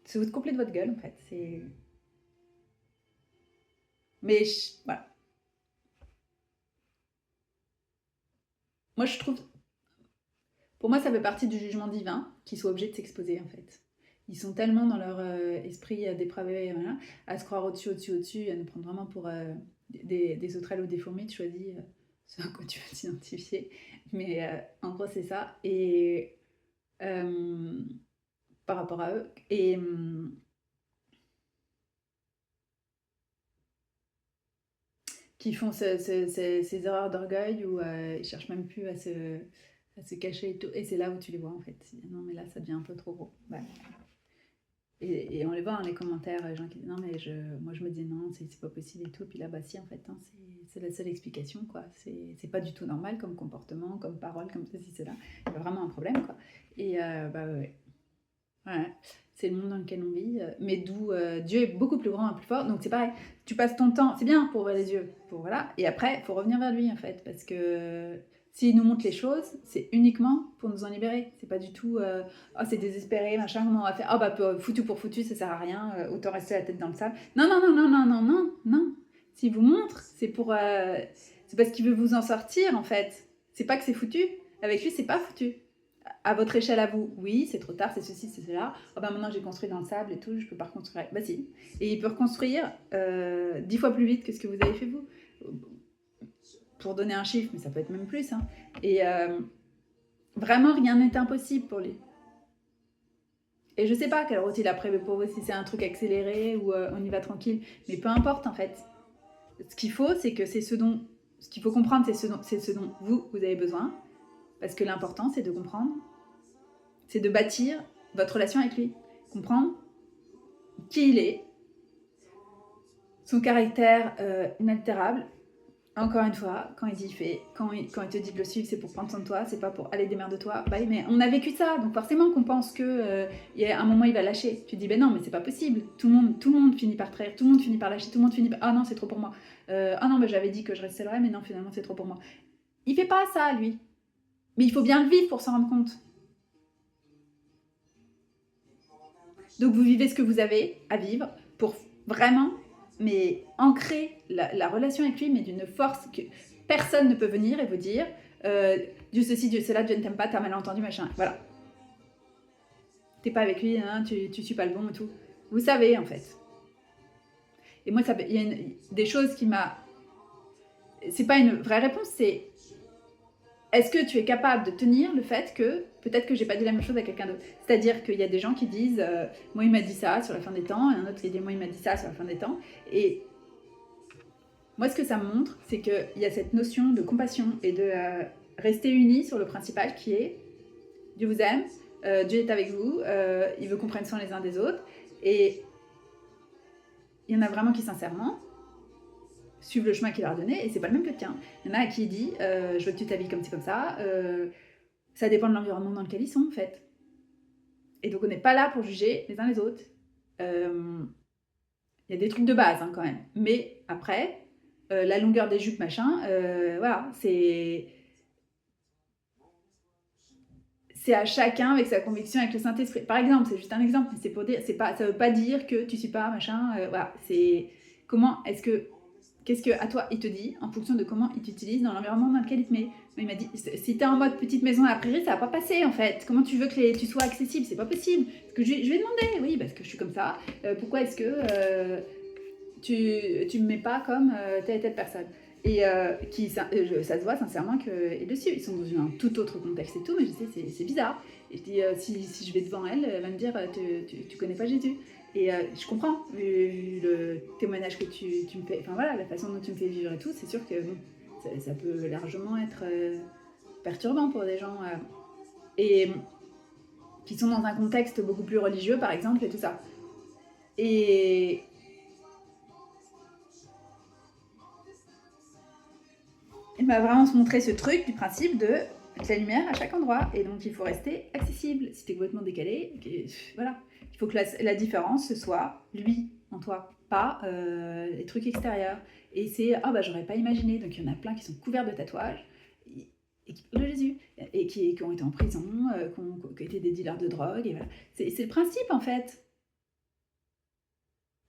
C'est vous complet de votre gueule en fait, c'est... Mais voilà. Moi je trouve... Pour moi ça fait partie du jugement divin qu'ils soient obligés de s'exposer en fait. Ils sont tellement dans leur esprit dépravé voilà, à se croire au-dessus, à nous prendre vraiment pour des sauterelles ou des fourmis, tu choisis ce à quoi tu veux t'identifier. Mais en gros c'est ça. Et par rapport à eux. Et... qui font ces erreurs d'orgueil où ils cherchent même plus à se cacher et tout. Et c'est là où tu les vois en fait. Non mais là ça devient un peu trop gros. Ouais. Et on les voit dans les commentaires, les gens qui disent non mais moi je me dis non c'est pas possible et tout. Puis là bah si en fait hein, c'est la seule explication quoi. C'est pas du tout normal comme comportement, comme parole, comme ceci, cela. Il y a vraiment un problème quoi. Et bah ouais. Ouais, c'est le monde dans lequel on vit, mais d'où Dieu est beaucoup plus grand et plus fort. Donc c'est pareil, tu passes ton temps, c'est bien pour ouvrir les yeux, pour voilà, et après il faut revenir vers lui en fait, parce que s'il nous montre les choses, c'est uniquement pour nous en libérer. C'est pas du tout, oh c'est désespéré, machin, comment on va faire? Oh bah foutu pour foutu, ça sert à rien, autant rester la tête dans le sable. Non. S'il vous montre, c'est parce qu'il veut vous en sortir en fait. C'est pas que c'est foutu. Avec lui, c'est pas foutu. À votre échelle à vous, oui, c'est trop tard, c'est ceci, c'est cela. Oh ben maintenant j'ai construit dans le sable et tout, je peux pas reconstruire. Bah si. Et il peut reconstruire 10 fois plus vite que ce que vous avez fait vous. Pour donner un chiffre, mais ça peut être même plus. Hein. Et vraiment, rien n'est impossible pour lui. Et je sais pas quelle route il a prévu pour vous, si c'est un truc accéléré ou on y va tranquille. Mais peu importe en fait. Ce qu'il faut, c'est que c'est ce dont Ce qu'il faut comprendre, c'est ce dont vous avez besoin. Parce que l'important, c'est de comprendre, c'est de bâtir votre relation avec lui. Comprendre qui il est, son caractère inaltérable. Encore une fois, quand il dit fait, quand il te dit de le suivre, c'est pour prendre soin de toi, c'est pas pour aller démerde-toi. Bah, mais on a vécu ça, donc forcément qu'on pense que y a un moment il va lâcher. Tu te dis ben non, mais c'est pas possible. Tout le monde finit par trahir, tout le monde finit par lâcher, tout le monde finit par ah non c'est trop pour moi. Ah non mais j'avais dit que je restais vrai, mais non finalement c'est trop pour moi. Il fait pas ça lui, mais il faut bien le vivre pour s'en rendre compte. Donc vous vivez ce que vous avez à vivre pour vraiment mais ancrer la relation avec lui, mais d'une force que personne ne peut venir et vous dire Dieu ceci, Dieu cela, Dieu ne t'aime pas, t'as mal entendu, machin. Voilà. T'es pas avec lui, hein, tu suis pas le bon et tout. Vous savez, en fait. Et moi, il y a des choses qui m'a... C'est pas une vraie réponse, c'est est-ce que tu es capable de tenir le fait que peut-être que j'ai pas dit la même chose à quelqu'un d'autre. C'est-à-dire qu'il y a des gens qui disent moi il m'a dit ça sur la fin des temps, et un autre qui dit moi il m'a dit ça sur la fin des temps. Et moi ce que ça me montre, c'est qu'il y a cette notion de compassion et de rester unis sur le principal qui est Dieu vous aime, Dieu est avec vous, il veut qu'on prenne soin les uns des autres. Et il y en a vraiment qui sincèrement suivent le chemin qu'il leur a donné, et c'est pas le même que le tien. Il y en a à qui il dit je veux que tu t'habilles comme ci comme ça, ça dépend de l'environnement dans lequel ils sont en fait. Et donc on n'est pas là pour juger les uns les autres. Il y a des trucs de base hein, quand même. Mais après, la longueur des jupes, machin, voilà, c'est à chacun avec sa conviction, avec le Saint-Esprit. Par exemple, c'est juste un exemple, mais c'est pour dire, ça veut pas dire que tu suis pas machin. Voilà, c'est comment est-ce que qu'est-ce que à toi il te dit en fonction de comment il t'utilise dans l'environnement dans lequel il te met. Il m'a dit si t'es en mode petite maison à la prairie, ça va pas passer en fait. Comment tu veux que tu sois accessible? C'est pas possible. Parce que je lui ai demandé, oui, parce que je suis comme ça. Pourquoi est-ce que tu me mets pas comme telle et telle personne? Et ça se voit sincèrement qu'ils le suivent. Ils sont dans un tout autre contexte et tout, mais je sais, c'est bizarre. Et je dis, si je vais devant elle, elle va me dire, tu connais pas Jésus. Et je comprends, vu le témoignage que tu me fais, enfin voilà, la façon dont tu me fais vivre et tout, c'est sûr que bon, ça peut largement être perturbant pour des gens et qui sont dans un contexte beaucoup plus religieux, par exemple, et tout ça. Et il m'a vraiment montré ce truc du principe de la lumière à chaque endroit, et donc il faut rester accessible. Si t'es complètement décalé, voilà. Il faut que la différence, ce soit lui en toi, pas les trucs extérieurs. Et c'est, ah bah j'aurais pas imaginé. Donc il y en a plein qui sont couverts de tatouages et qui parlent de Jésus, et qui ont été en prison, qui ont été des dealers de drogue, et voilà. C'est le principe en fait.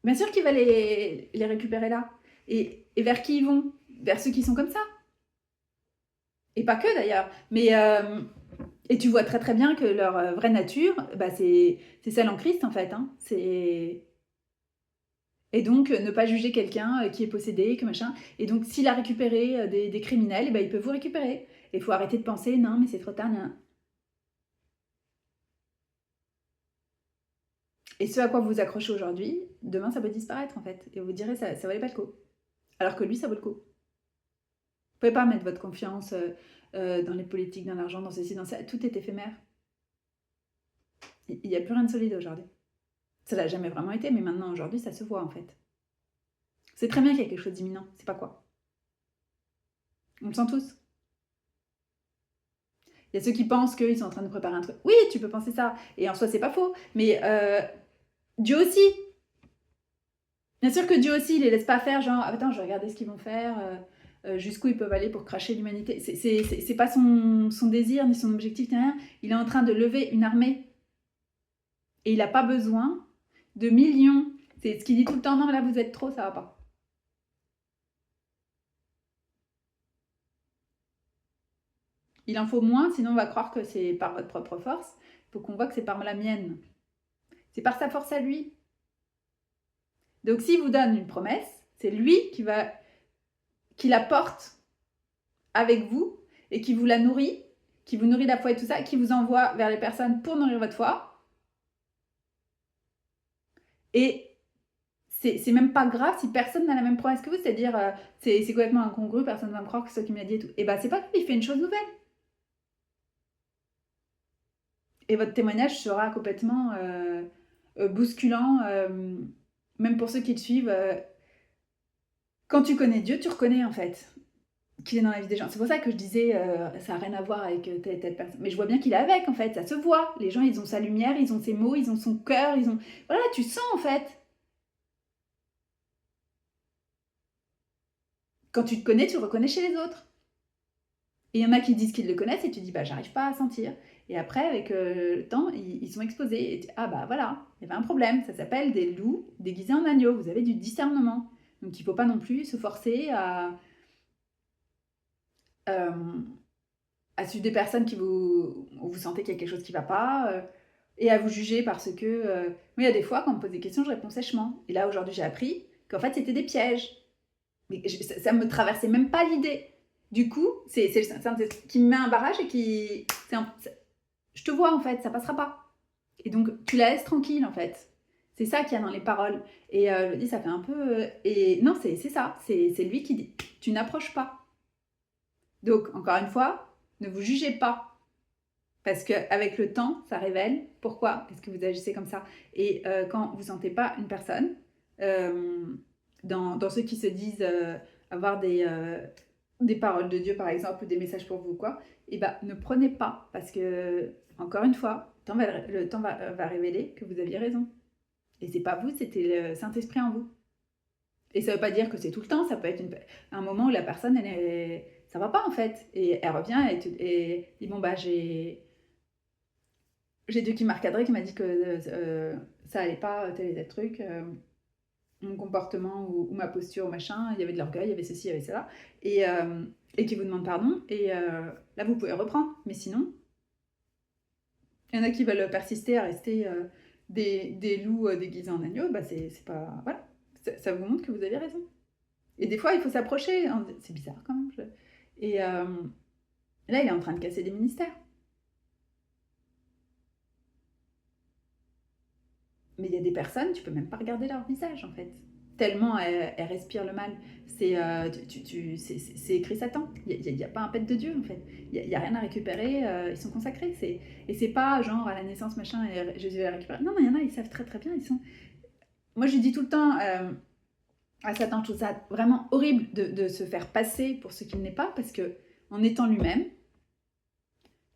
Bien sûr qu'il va les récupérer là. Et vers qui ils vont? Vers ceux qui sont comme ça. Et pas que d'ailleurs. Mais et tu vois très très bien que leur vraie nature, bah, c'est celle en Christ en fait. Hein. Et donc ne pas juger quelqu'un qui est possédé, que machin. Et donc s'il a récupéré des criminels, bah, il peut vous récupérer. Et il faut arrêter de penser non mais c'est trop tard. Non. Et ce à quoi vous vous accrochez aujourd'hui, demain ça peut disparaître en fait. Et vous direz ça valait pas le coup. Alors que lui ça vaut le coup. Vous pouvez pas mettre votre confiance dans les politiques, dans l'argent, dans ceci, dans ça. Tout est éphémère. Il n'y a plus rien de solide aujourd'hui. Ça l'a jamais vraiment été, mais maintenant, aujourd'hui, ça se voit en fait. C'est très bien qu'il y a quelque chose d'imminent. C'est pas quoi. On le sent tous. Il y a ceux qui pensent qu'ils sont en train de préparer un truc. Oui, tu peux penser ça. Et en soi, c'est pas faux. Mais Dieu aussi. Bien sûr que Dieu aussi, il les laisse pas faire genre, ah, attends, je vais regarder ce qu'ils vont faire. Jusqu'où ils peuvent aller pour cracher l'humanité. C'est pas son désir ni son objectif ni rien. Il est en train de lever une armée. Et il n'a pas besoin de millions. C'est ce qu'il dit tout le temps, non, là vous êtes trop, ça va pas. Il en faut moins, sinon on va croire que c'est par votre propre force. Il faut qu'on voit que c'est par la mienne. C'est par sa force à lui. Donc s'il vous donne une promesse, c'est lui qui la porte avec vous et qui vous la nourrit, qui vous nourrit la foi et tout ça, qui vous envoie vers les personnes pour nourrir votre foi. Et c'est même pas grave si personne n'a la même promesse que vous, c'est-à-dire c'est complètement incongru, personne ne va me croire que c'est toi qui me l'as dit et tout. Et bah c'est pas grave, il fait une chose nouvelle. Et votre témoignage sera complètement bousculant, même pour ceux qui le suivent. Quand tu connais Dieu, tu reconnais en fait qu'il est dans la vie des gens. C'est pour ça que je disais, ça n'a rien à voir avec telle et telle personne. Mais je vois bien qu'il est avec en fait, ça se voit. Les gens, ils ont sa lumière, ils ont ses mots, ils ont son cœur, ils ont... Voilà, tu sens en fait. Quand tu te connais, tu le reconnais chez les autres. Et il y en a qui disent qu'ils le connaissent et tu dis, bah j'arrive pas à sentir. Et après, avec le temps, ils sont exposés. Et ah bah voilà, il y avait un problème. Ça s'appelle des loups déguisés en agneaux. Vous avez du discernement. Donc il ne faut pas non plus se forcer euh, à suivre des personnes où vous sentez qu'il y a quelque chose qui ne va pas et à vous juger parce que... Moi, il y a des fois, quand on me pose des questions, je réponds sèchement. Et là, aujourd'hui, j'ai appris qu'en fait, c'était des pièges. Mais ça ne me traversait même pas l'idée. Du coup, c'est le Saint-Esprit qui me met un barrage et qui... je te vois, en fait, ça passera pas. Et donc, tu la laisses tranquille, en fait. C'est ça qu'il y a dans les paroles. Et je me dis, ça fait un peu... et non, c'est ça. C'est lui qui dit, tu n'approches pas. Donc, encore une fois, ne vous jugez pas. Parce qu'avec le temps, ça révèle pourquoi est-ce que vous agissez comme ça. Et quand vous ne sentez pas une personne, dans ceux qui se disent avoir des paroles de Dieu, par exemple, ou des messages pour vous, quoi, et ben, ne prenez pas. Parce que, encore une fois, le temps va révéler que vous aviez raison. Et c'est pas vous, c'était le Saint-Esprit en vous. Et ça veut pas dire que c'est tout le temps, ça peut être un moment où la personne, ça va pas en fait. Et elle revient et dit, bon bah j'ai Dieu qui m'a recadré, qui m'a dit que ça allait pas, tel et tel truc, mon comportement ou ma posture, machin, il y avait de l'orgueil, il y avait ceci, il y avait cela, et qui vous demande pardon, et là vous pouvez reprendre, mais sinon, il y en a qui veulent persister à rester des loups déguisés en agneaux, bah c'est pas... Voilà, ça vous montre que vous avez raison. Et des fois, il faut s'approcher, c'est bizarre quand même. Et là, il est en train de casser des ministères. Mais il y a des personnes, tu peux même pas regarder leur visage en fait. Tellement elles respirent le mal. C'est écrit Satan. Il n'y a pas un pet de Dieu en fait. Il n'y a rien à récupérer. Ils sont consacrés. Et c'est pas genre à la naissance machin et Jésus va récupérer. Non, il y en a, ils savent très très bien. Moi, je lui dis tout le temps à Satan, je trouve ça vraiment horrible de se faire passer pour ce qu'il n'est pas parce que en étant lui-même,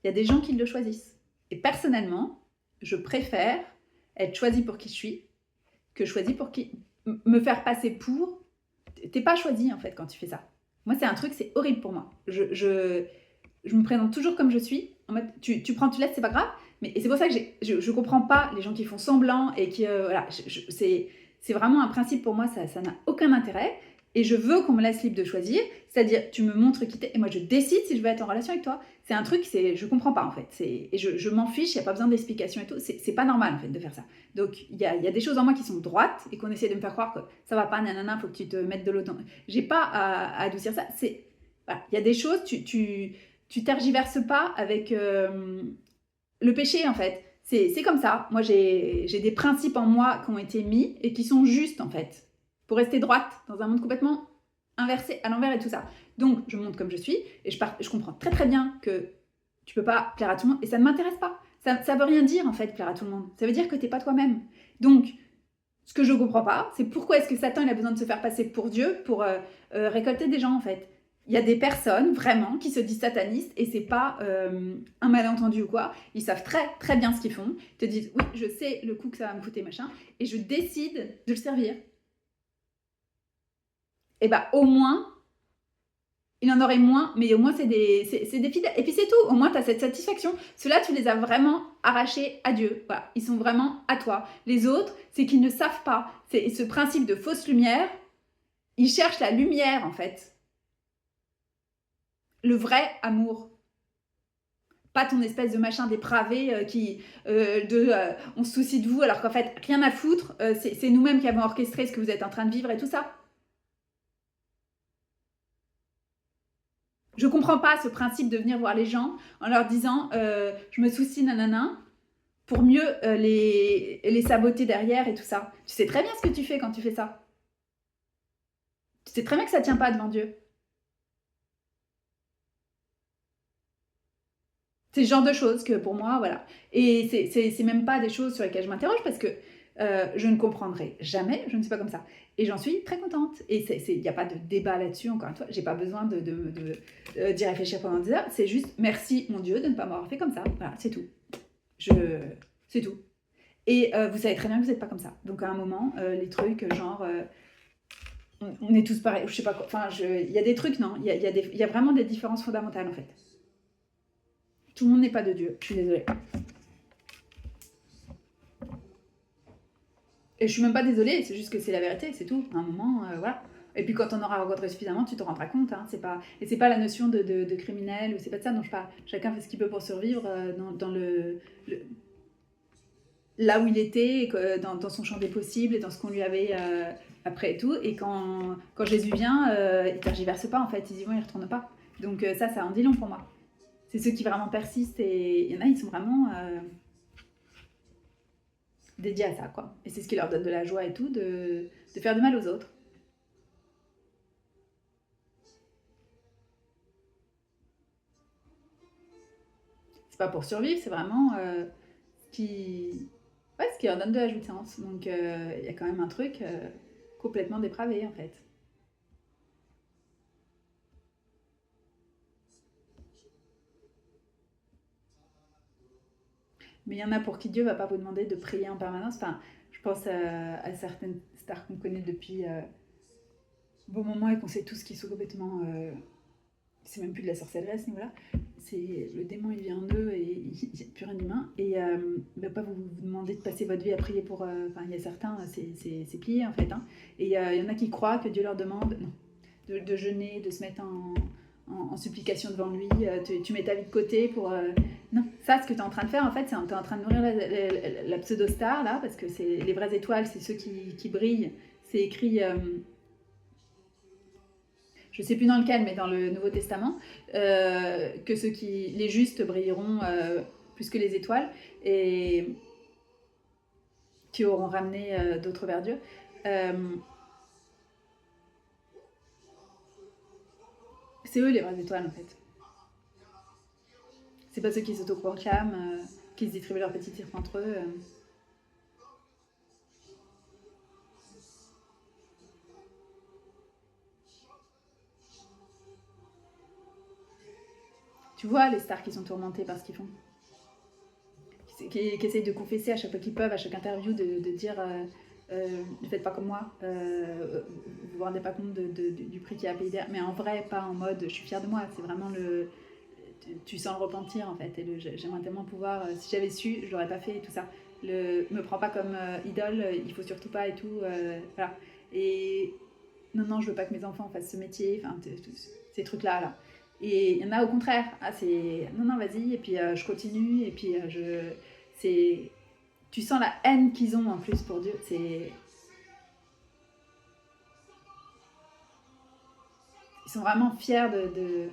il y a des gens qui le choisissent. Et personnellement, je préfère être choisi pour qui je suis que choisi pour qui... Me faire passer pour... T'es pas choisi, en fait, quand tu fais ça. Moi, c'est un truc, c'est horrible pour moi. Je me présente toujours comme je suis. En mode, tu prends, tu laisses, c'est pas grave. Et c'est pour ça que je comprends pas les gens qui font semblant et qui... voilà, c'est vraiment un principe pour moi, ça n'a aucun intérêt. Et je veux qu'on me laisse libre de choisir, c'est-à-dire tu me montres qui t'es et moi je décide si je veux être en relation avec toi. C'est un truc, je comprends pas en fait. Et je m'en fiche, il n'y a pas besoin d'explication et tout. C'est pas normal en fait de faire ça. Donc il y a des choses en moi qui sont droites et qu'on essaie de me faire croire que ça va pas, nanana, faut que tu te mettes de l'eau dans. J'ai pas à adoucir ça. Voilà, il y a des choses, tu tergiverses pas avec le péché en fait. C'est comme ça. Moi j'ai des principes en moi qui ont été mis et qui sont justes en fait pour rester droite dans un monde complètement inversé, à l'envers et tout ça. Donc, je monte comme je suis, et je comprends très très bien que tu peux pas plaire à tout le monde, et ça ne m'intéresse pas. Ça veut rien dire, en fait, plaire à tout le monde. Ça veut dire que t'es pas toi-même. Donc, ce que je comprends pas, c'est pourquoi est-ce que Satan, il a besoin de se faire passer pour Dieu pour récolter des gens, en fait. Il y a des personnes, vraiment, qui se disent satanistes, et c'est pas un malentendu ou quoi. Ils savent très très bien ce qu'ils font. Ils te disent, oui, je sais le coup que ça va me coûter, machin, et je décide de le servir. Et bah au moins, il en aurait moins, mais au moins c'est des fidèles. Et puis c'est tout, au moins tu as cette satisfaction. Ceux-là, tu les as vraiment arrachés à Dieu. Voilà, ils sont vraiment à toi. Les autres, c'est qu'ils ne savent pas. C'est ce principe de fausse lumière, ils cherchent la lumière en fait. Le vrai amour. Pas ton espèce de machin dépravé on se soucie de vous alors qu'en fait rien à foutre, c'est nous-mêmes qui avons orchestré ce que vous êtes en train de vivre et tout ça. Je comprends pas ce principe de venir voir les gens en leur disant je me soucie nanana pour mieux les saboter derrière et tout ça. Tu sais très bien ce que tu fais quand tu fais ça. Tu sais très bien que ça tient pas devant Dieu. C'est le genre de choses que pour moi, voilà. Et c'est même pas des choses sur lesquelles je m'interroge parce que je ne comprendrai jamais, je ne suis pas comme ça. Et j'en suis très contente. Et il n'y a pas de débat là-dessus, encore une fois. J'ai pas besoin d'y réfléchir pendant des heures. C'est juste merci, mon Dieu, de ne pas m'avoir fait comme ça. Voilà, c'est tout. C'est tout. Et vous savez très bien que vous n'êtes pas comme ça. Donc à un moment, les trucs genre on est tous pareils, je sais pas quoi. Enfin, il y a des trucs, non, il y a vraiment des différences fondamentales en fait. Tout le monde n'est pas de Dieu, je suis désolée. Et je suis même pas désolée, c'est juste que c'est la vérité, c'est tout. À un moment, voilà. Et puis quand on aura rencontré suffisamment, tu te rendras compte. Hein, et c'est pas la notion de criminel, ou c'est pas de ça dont je parle. Chacun fait ce qu'il peut pour survivre dans là où il était, dans son champ des possibles et dans ce qu'on lui avait après et tout. Et quand Jésus vient, il tergiverse pas en fait, ils y vont, ils retournent pas. Donc ça en dit long pour moi. C'est ceux qui vraiment persistent et il y en a, ils sont vraiment dédiés à ça, quoi. Et c'est ce qui leur donne de la joie et tout, de faire du mal aux autres. C'est pas pour survivre, c'est vraiment ce qui leur donne de la jouissance. Donc il y a quand même un truc complètement dépravé en fait. Mais il y en a pour qui Dieu va pas vous demander de prier en permanence. Enfin, je pense à certaines stars qu'on connaît depuis bon moment et qu'on sait tous qu'ils sont complètement. C'est même plus de la sorcellerie à ce niveau-là. C'est le démon, il vient en eux et il n'y a plus rien d'humain. Et il ne va pas vous demander de passer votre vie à prier pour. Enfin, il y a certains, c'est plié en fait. Hein. Et il y en a qui croient que Dieu leur demande non, de jeûner, de se mettre en supplication devant lui. Tu mets ta vie de côté pour. Non, ça, ce que tu es en train de faire, en fait, c'est tu es en train de nourrir la pseudo-star, là, parce que c'est les vraies étoiles, c'est ceux qui brillent. C'est écrit. Je ne sais plus dans lequel, mais dans le Nouveau Testament, que les justes brilleront plus que les étoiles et qui auront ramené d'autres vers Dieu. C'est eux les vraies étoiles en fait. C'est pas ceux qui s'autoproclament, qui se distribuent leurs petits tirs entre eux. Tu vois les stars qui sont tourmentées par ce qu'ils font, qui essayent de confesser à chaque fois qu'ils peuvent, à chaque interview, de dire ne faites pas comme moi, vous vous rendez pas compte du prix qu'il y a à payer derrière. Mais en vrai, pas en mode je suis fière de moi, c'est vraiment tu sens le repentir en fait. Et j'aimerais tellement pouvoir, si j'avais su, je l'aurais pas fait et tout ça. Me prends pas comme idole, il faut surtout pas et tout. Voilà. Et non, je veux pas que mes enfants fassent ce métier, enfin, ces trucs-là. Là. Et il y en a au contraire, c'est non, vas-y, et puis je continue, et puis c'est. Tu sens la haine qu'ils ont en plus pour Dieu. Ils sont vraiment fiers de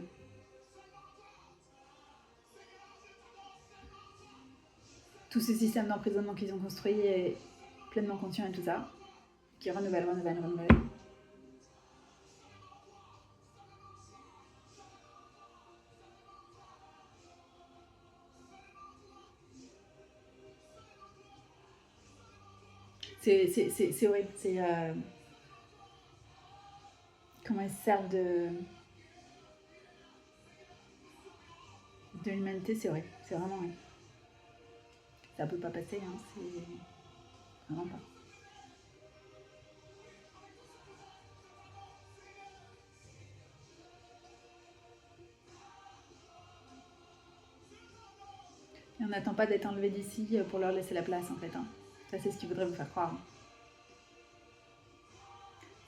tout ce système d'emprisonnement qu'ils ont construit et pleinement conscient et tout ça, qui renouvelle. C'est horrible. Comment ils se servent de l'humanité, c'est horrible. C'est vraiment horrible. Ça peut pas passer, hein. C'est vraiment pas. Et on n'attend pas d'être enlevé d'ici pour leur laisser la place en fait. Hein. Ça, c'est ce qu'ils voudraient vous faire croire.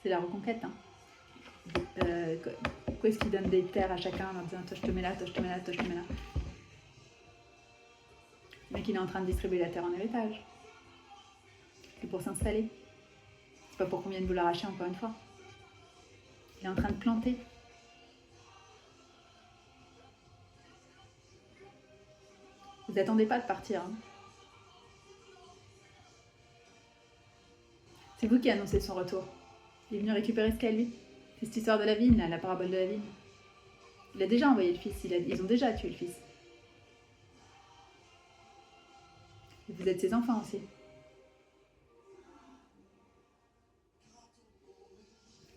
C'est la reconquête. Hein. Pourquoi est-ce qu'ils donnent des terres à chacun en leur disant toi je te mets là, toi je te mets là, toi je te mets là. Le mec il est en train de distribuer la terre en héritage. C'est pour s'installer. C'est pas pour qu'on vienne vous l'arracher encore une fois. Il est en train de planter. Vous attendez pas de partir. Hein. C'est vous qui annoncez son retour. Il est venu récupérer ce qu'il y a à lui. C'est cette histoire de la vigne, là, la parabole de la vigne. Il a déjà envoyé le fils, ils ont déjà tué le fils. Et vous êtes ses enfants aussi.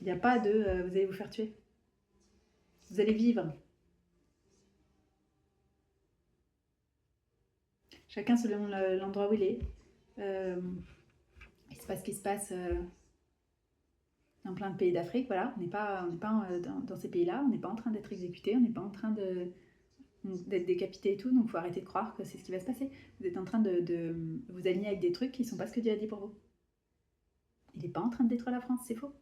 Il n'y a pas de vous allez vous faire tuer. Vous allez vivre. Chacun selon l'endroit où il est. Il se passe ce qui se passe dans plein de pays d'Afrique. Voilà, on n'est pas dans ces pays-là. On n'est pas en train d'être exécuté. On n'est pas en train d'être décapité et tout. Donc il faut arrêter de croire que c'est ce qui va se passer. Vous êtes en train de vous aligner avec des trucs qui ne sont pas ce que Dieu a dit pour vous. Il n'est pas en train de détruire la France, c'est faux.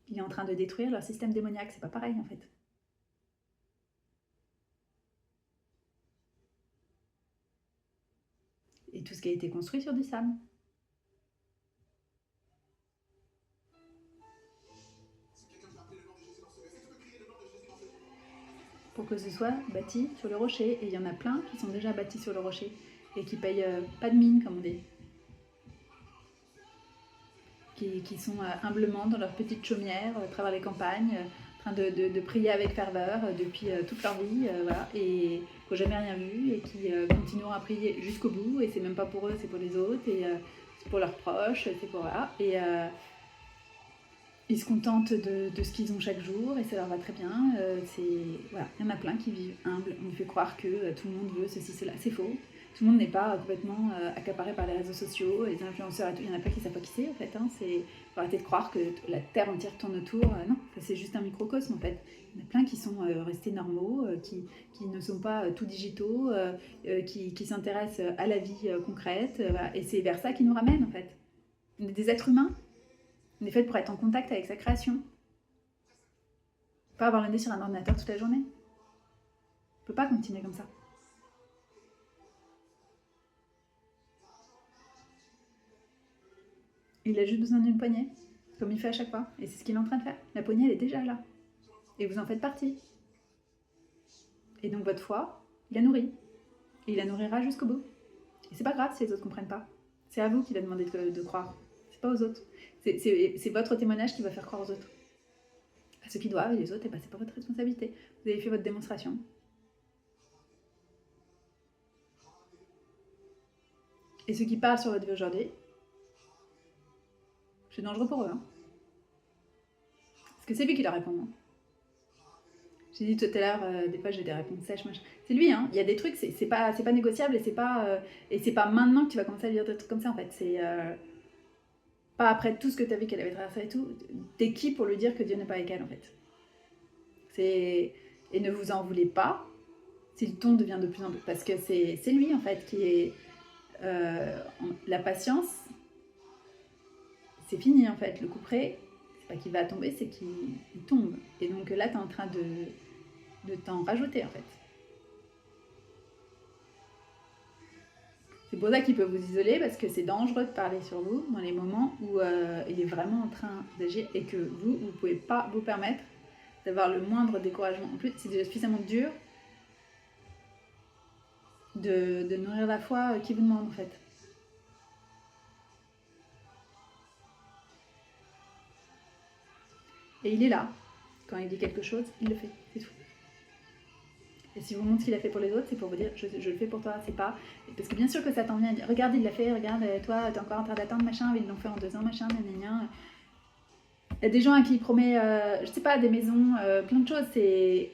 Il est en train de détruire leur système démoniaque. C'est pas pareil en fait. Et tout ce qui a été construit sur du sable. Pour que ce soit bâti sur le rocher. Et il y en a plein qui sont déjà bâtis sur le rocher et qui payent pas de mine, comme on dit. Qui sont humblement dans leur petite chaumière, à travers les campagnes, en train de prier avec ferveur depuis toute leur vie, voilà, et qui n'ont jamais rien vu, et qui continueront à prier jusqu'au bout, et c'est même pas pour eux, c'est pour les autres, et c'est pour leurs proches, c'est pour... Voilà, et ils se contentent de ce qu'ils ont chaque jour, et ça leur va très bien, voilà, il y en a plein qui vivent humbles, on nous fait croire que tout le monde veut ceci, cela, c'est faux. Tout le monde n'est pas complètement accaparé par les réseaux sociaux, les influenceurs et tout. Il y en a plein qui ne savent pas qui c'est en fait. Hein. Faut arrêter de croire que la Terre entière tourne autour. Non, c'est juste un microcosme en fait. Il y en a plein qui sont restés normaux, qui ne sont pas tout digitaux, qui s'intéressent à la vie concrète. Voilà. Et c'est vers ça qui nous ramène en fait. On est des êtres humains. On est fait pour être en contact avec sa création. Pas avoir le nez sur un ordinateur toute la journée. On ne peut pas continuer comme ça. Il a juste besoin d'une poignée, comme il fait à chaque fois. Et c'est ce qu'il est en train de faire. La poignée, elle est déjà là. Et vous en faites partie. Et donc votre foi, il la nourrit. Et il la nourrira jusqu'au bout. Et c'est pas grave si les autres ne comprennent pas. C'est à vous qu'il va demander de croire. C'est pas aux autres. C'est votre témoignage qui va faire croire aux autres. À ceux qui doivent, et les autres, c'est pas votre responsabilité. Vous avez fait votre démonstration. Et ceux qui parlent sur votre vie aujourd'hui, c'est dangereux pour eux. Hein. Parce que c'est lui qui leur répond. Hein. J'ai dit tout à l'heure, des fois j'ai des réponses sèches. Machin. C'est lui, hein. Il y a des trucs, c'est pas négociable et c'est pas maintenant que tu vas commencer à lui dire des trucs comme ça en fait. C'est pas après tout ce que tu as vu qu'elle avait traversé et tout. T'es qui pour lui dire que Dieu n'est pas avec elle en fait. Et ne vous en voulez pas si le ton devient de plus en plus. Parce que c'est lui en fait qui est. La patience. C'est fini en fait, le couperet, c'est pas qu'il va tomber, c'est qu'il tombe. Et donc là, tu es en train de t'en rajouter en fait. C'est pour ça qu'il peut vous isoler, parce que c'est dangereux de parler sur vous dans les moments où il est vraiment en train d'agir et que vous ne pouvez pas vous permettre d'avoir le moindre découragement. En plus, c'est déjà suffisamment dur de nourrir la foi qui vous demande en fait. Et il est là. Quand il dit quelque chose, il le fait. C'est tout. Et si vous montrez ce qu'il a fait pour les autres, c'est pour vous dire, je le fais pour toi, c'est pas... Parce que bien sûr que ça t'en vient à dire, regarde, il l'a fait, regarde, toi, t'es encore en train d'attendre, machin, ils l'ont fait en 2 ans, machin, gna. Il y a des gens à qui il promet, je sais pas, des maisons, plein de choses, c'est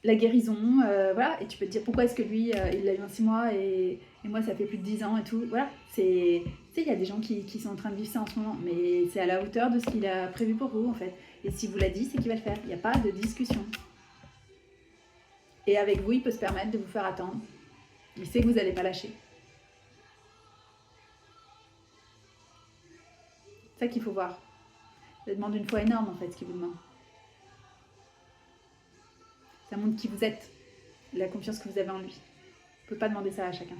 la guérison, voilà. Et tu peux te dire, pourquoi est-ce que lui, il l'a eu en 6 mois et moi, ça fait plus de 10 ans et tout. Voilà, c'est... Tu sais, il y a des gens qui sont en train de vivre ça en ce moment, mais c'est à la hauteur de ce qu'il a prévu pour vous, en fait. Et si vous l'a dit, c'est qu'il va le faire. Il n'y a pas de discussion. Et avec vous, il peut se permettre de vous faire attendre. Il sait que vous n'allez pas lâcher. C'est ça qu'il faut voir. Ça demande une foi énorme, en fait, ce qu'il vous demande. Ça montre qui vous êtes, la confiance que vous avez en lui. On ne peut pas demander ça à chacun.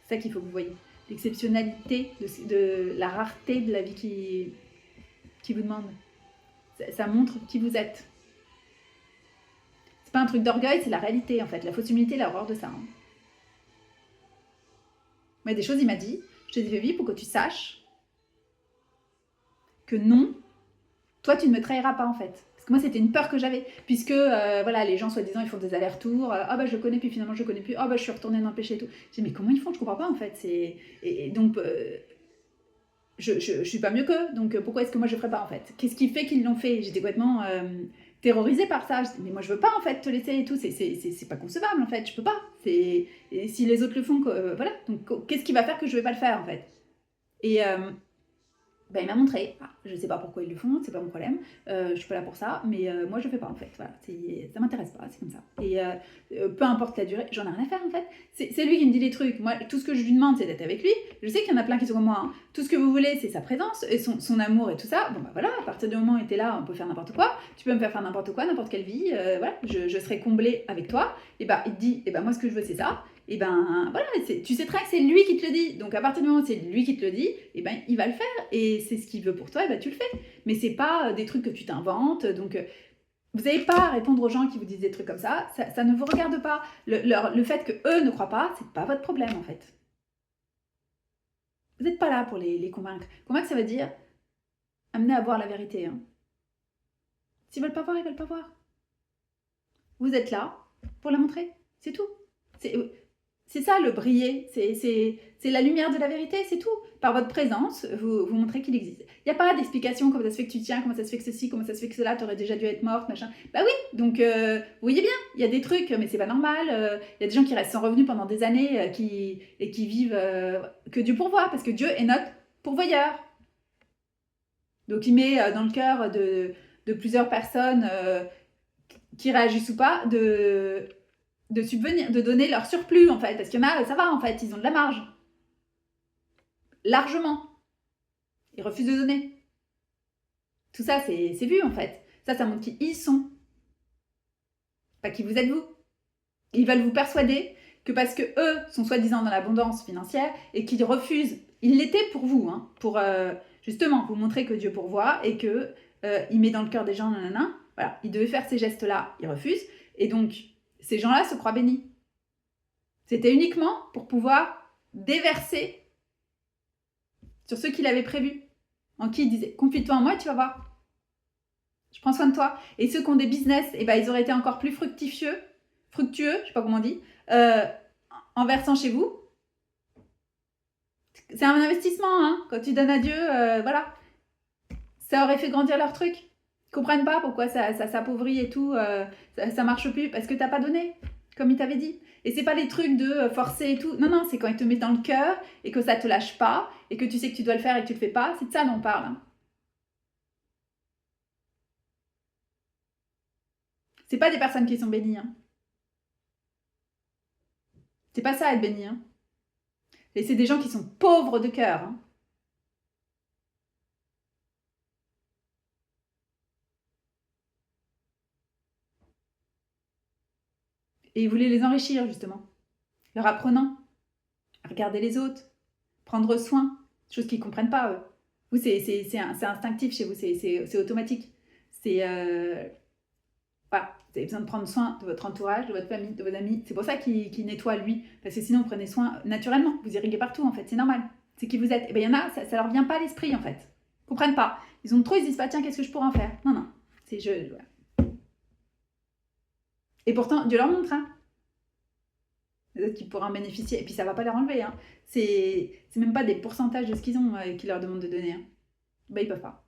C'est ça qu'il faut que vous voyez. L'exceptionnalité, de la rareté de la vie qui vous demande. Ça montre qui vous êtes. C'est pas un truc d'orgueil, c'est la réalité en fait. La fausse humilité, la horreur de ça. Hein. Mais des choses, il m'a dit, je te ai fait vivre pour que tu saches que non, toi, tu ne me trahiras pas en fait. Parce que moi, c'était une peur que j'avais. Puisque, voilà, les gens, soi-disant, ils font des allers-retours. Ah bah, je le connais, puis finalement, je le connais plus. Ah bah, je suis retournée dans le péché et tout. Je dis, mais comment ils font? Je comprends pas en fait. Et donc, je suis pas mieux qu'eux. Donc, pourquoi est-ce que moi, je ferais pas en fait? Qu'est-ce qui fait qu'ils l'ont fait? J'étais complètement terrorisée par ça. Je dis, mais moi, je veux pas en fait te laisser et tout. C'est pas concevable en fait. Je peux pas. Et si les autres le font, voilà. Donc, qu'est-ce qui va faire que je vais pas le faire en fait? Et. Ben, il m'a montré. Ah, je sais pas pourquoi ils le font, c'est pas mon problème. Je suis pas là pour ça, mais moi je fais pas en fait. Voilà, ça m'intéresse pas, c'est comme ça. Et peu importe la durée, j'en ai rien à faire en fait. C'est lui qui me dit les trucs. Moi, tout ce que je lui demande, c'est d'être avec lui. Je sais qu'il y en a plein qui sont comme moi. Hein. Tout ce que vous voulez, c'est sa présence et son amour et tout ça. Bon bah voilà, à partir du moment où tu es là, on peut faire n'importe quoi. Tu peux me faire n'importe quoi, n'importe quelle vie. Voilà, je serai comblée avec toi. Et bah il te dit, et ben moi ce que je veux c'est ça. Et ben voilà, tu sais très bien que c'est lui qui te le dit. Donc à partir du moment où c'est lui qui te le dit, et ben il va le faire. Et c'est ce qu'il veut pour toi, et ben tu le fais. Mais c'est pas des trucs que tu t'inventes. Donc vous n'avez pas à répondre aux gens qui vous disent des trucs comme ça. Ça ne vous regarde pas. Le fait que eux ne croient pas, c'est pas votre problème en fait. Vous n'êtes pas là pour les convaincre. Convaincre, ça veut dire amener à voir la vérité. Hein. S'ils veulent pas voir, ils veulent pas voir. Vous êtes là pour la montrer. C'est tout. C'est ça le briller, c'est la lumière de la vérité, c'est tout. Par votre présence, vous montrez qu'il existe. Il n'y a pas d'explication, comment ça se fait que tu tiens, comment ça se fait que ceci, comment ça se fait que cela, t'aurais déjà dû être morte, machin. Bah oui, donc vous voyez bien, il y a des trucs, mais c'est pas normal. Il y a des gens qui restent sans revenus pendant des années et qui vivent que Dieu pourvoit, parce que Dieu est notre pourvoyeur. Donc il met dans le cœur de plusieurs personnes qui réagissent ou pas, de subvenir, de donner leur surplus en fait, parce qu'il y en a, ça va en fait, ils ont de la marge. Largement. Ils refusent de donner. Tout ça, c'est vu en fait. Ça montre qui ils sont. Pas qui vous êtes vous. Ils veulent vous persuader que parce que eux sont soi-disant dans l'abondance financière et qu'ils refusent, ils l'étaient pour vous, hein, pour justement vous montrer que Dieu pourvoit et que il met dans le cœur des gens, nanana. Voilà, ils devaient faire ces gestes-là, ils refusent. Et donc, ces gens-là se croient bénis. C'était uniquement pour pouvoir déverser sur ceux qu'il avait prévus. En qui il disait, confie-toi en moi et tu vas voir. Je prends soin de toi. Et ceux qui ont des business, eh ben, ils auraient été encore plus fructueux, je sais pas comment on dit, en versant chez vous. C'est un investissement, hein. Quand tu donnes à Dieu, voilà. Ça aurait fait grandir leur truc. Ils comprennent pas pourquoi ça s'appauvrit et tout, ça marche plus, parce que t'as pas donné, comme il t'avait dit. Et c'est pas les trucs de forcer et tout. Non, non, c'est quand il te met dans le cœur et que ça te lâche pas et que tu sais que tu dois le faire et que tu le fais pas. C'est de ça dont on parle. Hein. C'est pas des personnes qui sont bénies. Hein. C'est pas ça être béni. Hein. Et c'est des gens qui sont pauvres de cœur. Hein. Et il voulait les enrichir, justement. Leur apprenant à regarder les autres, prendre soin, chose qu'ils ne comprennent pas, eux. Vous, c'est instinctif chez vous, c'est automatique. C'est. Voilà, vous avez besoin de prendre soin de votre entourage, de votre famille, de vos amis. C'est pour ça qu'il nettoie, lui. Parce que sinon, vous prenez soin naturellement. Vous irriguez partout, en fait. C'est normal. C'est qui vous êtes. Et bien, il y en a, ça leur vient pas à l'esprit, en fait. Ils comprennent pas. Ils ont trop, ils se disent pas, tiens, qu'est-ce que je pourrais en faire? Non, non. C'est je. Voilà. Et pourtant, Dieu leur montre, hein. Les autres qui pourraient en bénéficier. Et puis, ça va pas leur enlever, hein. C'est même pas des pourcentages de ce qu'ils ont qui leur demandent de donner. Hein. Ben, ils peuvent pas.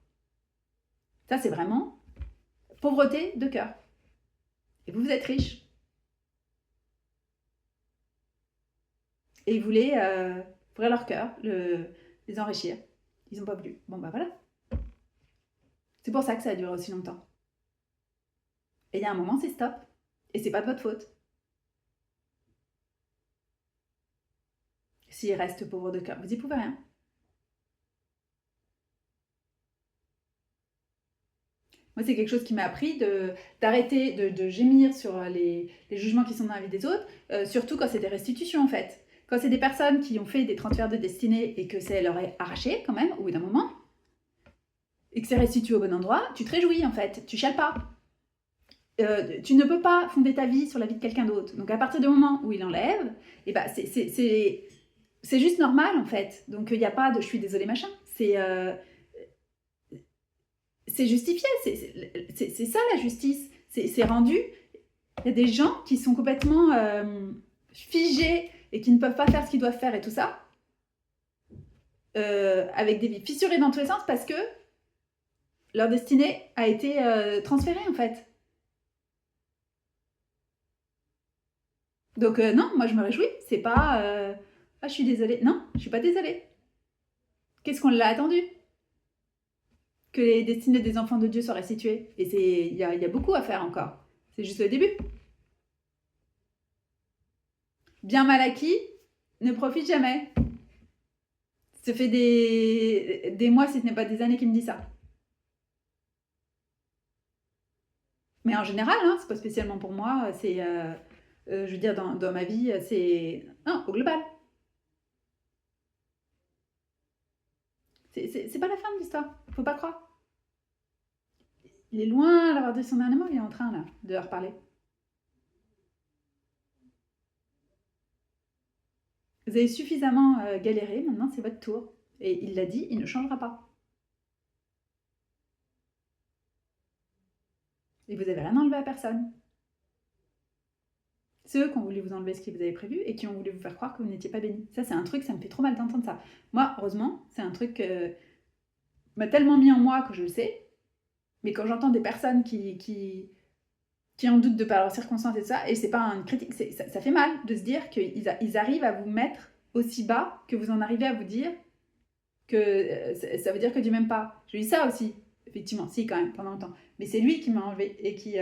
Ça, c'est vraiment pauvreté de cœur. Et vous êtes riche. Et ils voulaient ouvrir leur cœur, les enrichir. Ils n'ont pas voulu. Bon, bah voilà. C'est pour ça que ça a duré aussi longtemps. Et il y a un moment, c'est stop. Et c'est pas de votre faute. S'ils restent pauvres de cœur, vous y pouvez rien. Moi, c'est quelque chose qui m'a appris d'arrêter de gémir sur les jugements qui sont dans la vie des autres, surtout quand c'est des restitutions en fait. Quand c'est des personnes qui ont fait des transferts de destinée et que ça leur est arraché quand même, au bout d'un moment, et que c'est restitué au bon endroit, tu te réjouis en fait, tu chiales pas. Tu ne peux pas fonder ta vie sur la vie de quelqu'un d'autre. Donc à partir du moment où il enlève, et ben c'est juste normal en fait. Donc il n'y a pas de je suis désolée machin. c'est justifié, c'est ça la justice. C'est rendu. Il y a des gens qui sont complètement figés et qui ne peuvent pas faire ce qu'ils doivent faire et tout ça, avec des vies fissurées dans tous les sens parce que leur destinée a été transférée en fait. Donc non, moi je me réjouis. C'est pas ah je suis désolée. Non, je suis pas désolée. Qu'est-ce qu'on l'a attendu? Que les destinées des enfants de Dieu soient restituées. Et il y a beaucoup à faire encore. C'est juste le début. Bien mal acquis ne profite jamais. Ça fait des mois, si ce n'est pas des années, qu'il me dit ça. Mais en général, hein, c'est pas spécialement pour moi. C'est, je veux dire, dans ma vie, c'est non, au global. C'est pas la fin de l'histoire. Faut pas croire. Il est loin d'avoir dit son dernier mot. Il est en train là de leur parler. Vous avez suffisamment galéré. Maintenant, c'est votre tour. Et il l'a dit, il ne changera pas. Et vous avez rien enlevé à personne. C'est eux qui ont voulu vous enlever ce que vous avez prévu et qui ont voulu vous faire croire que vous n'étiez pas béni. Ça, c'est un truc, ça me fait trop mal d'entendre ça. Moi, heureusement, c'est un truc m'a tellement mis en moi que je le sais. Mais quand j'entends des personnes qui en doutent de par leurs circonstances et tout ça, et c'est pas une critique, ça fait mal de se dire qu'ils arrivent à vous mettre aussi bas que vous en arrivez à vous dire que ça veut dire que Dieu m'aime pas. J'ai eu ça aussi, effectivement, si quand même, pendant longtemps. Mais c'est lui qui m'a enlevé et qui...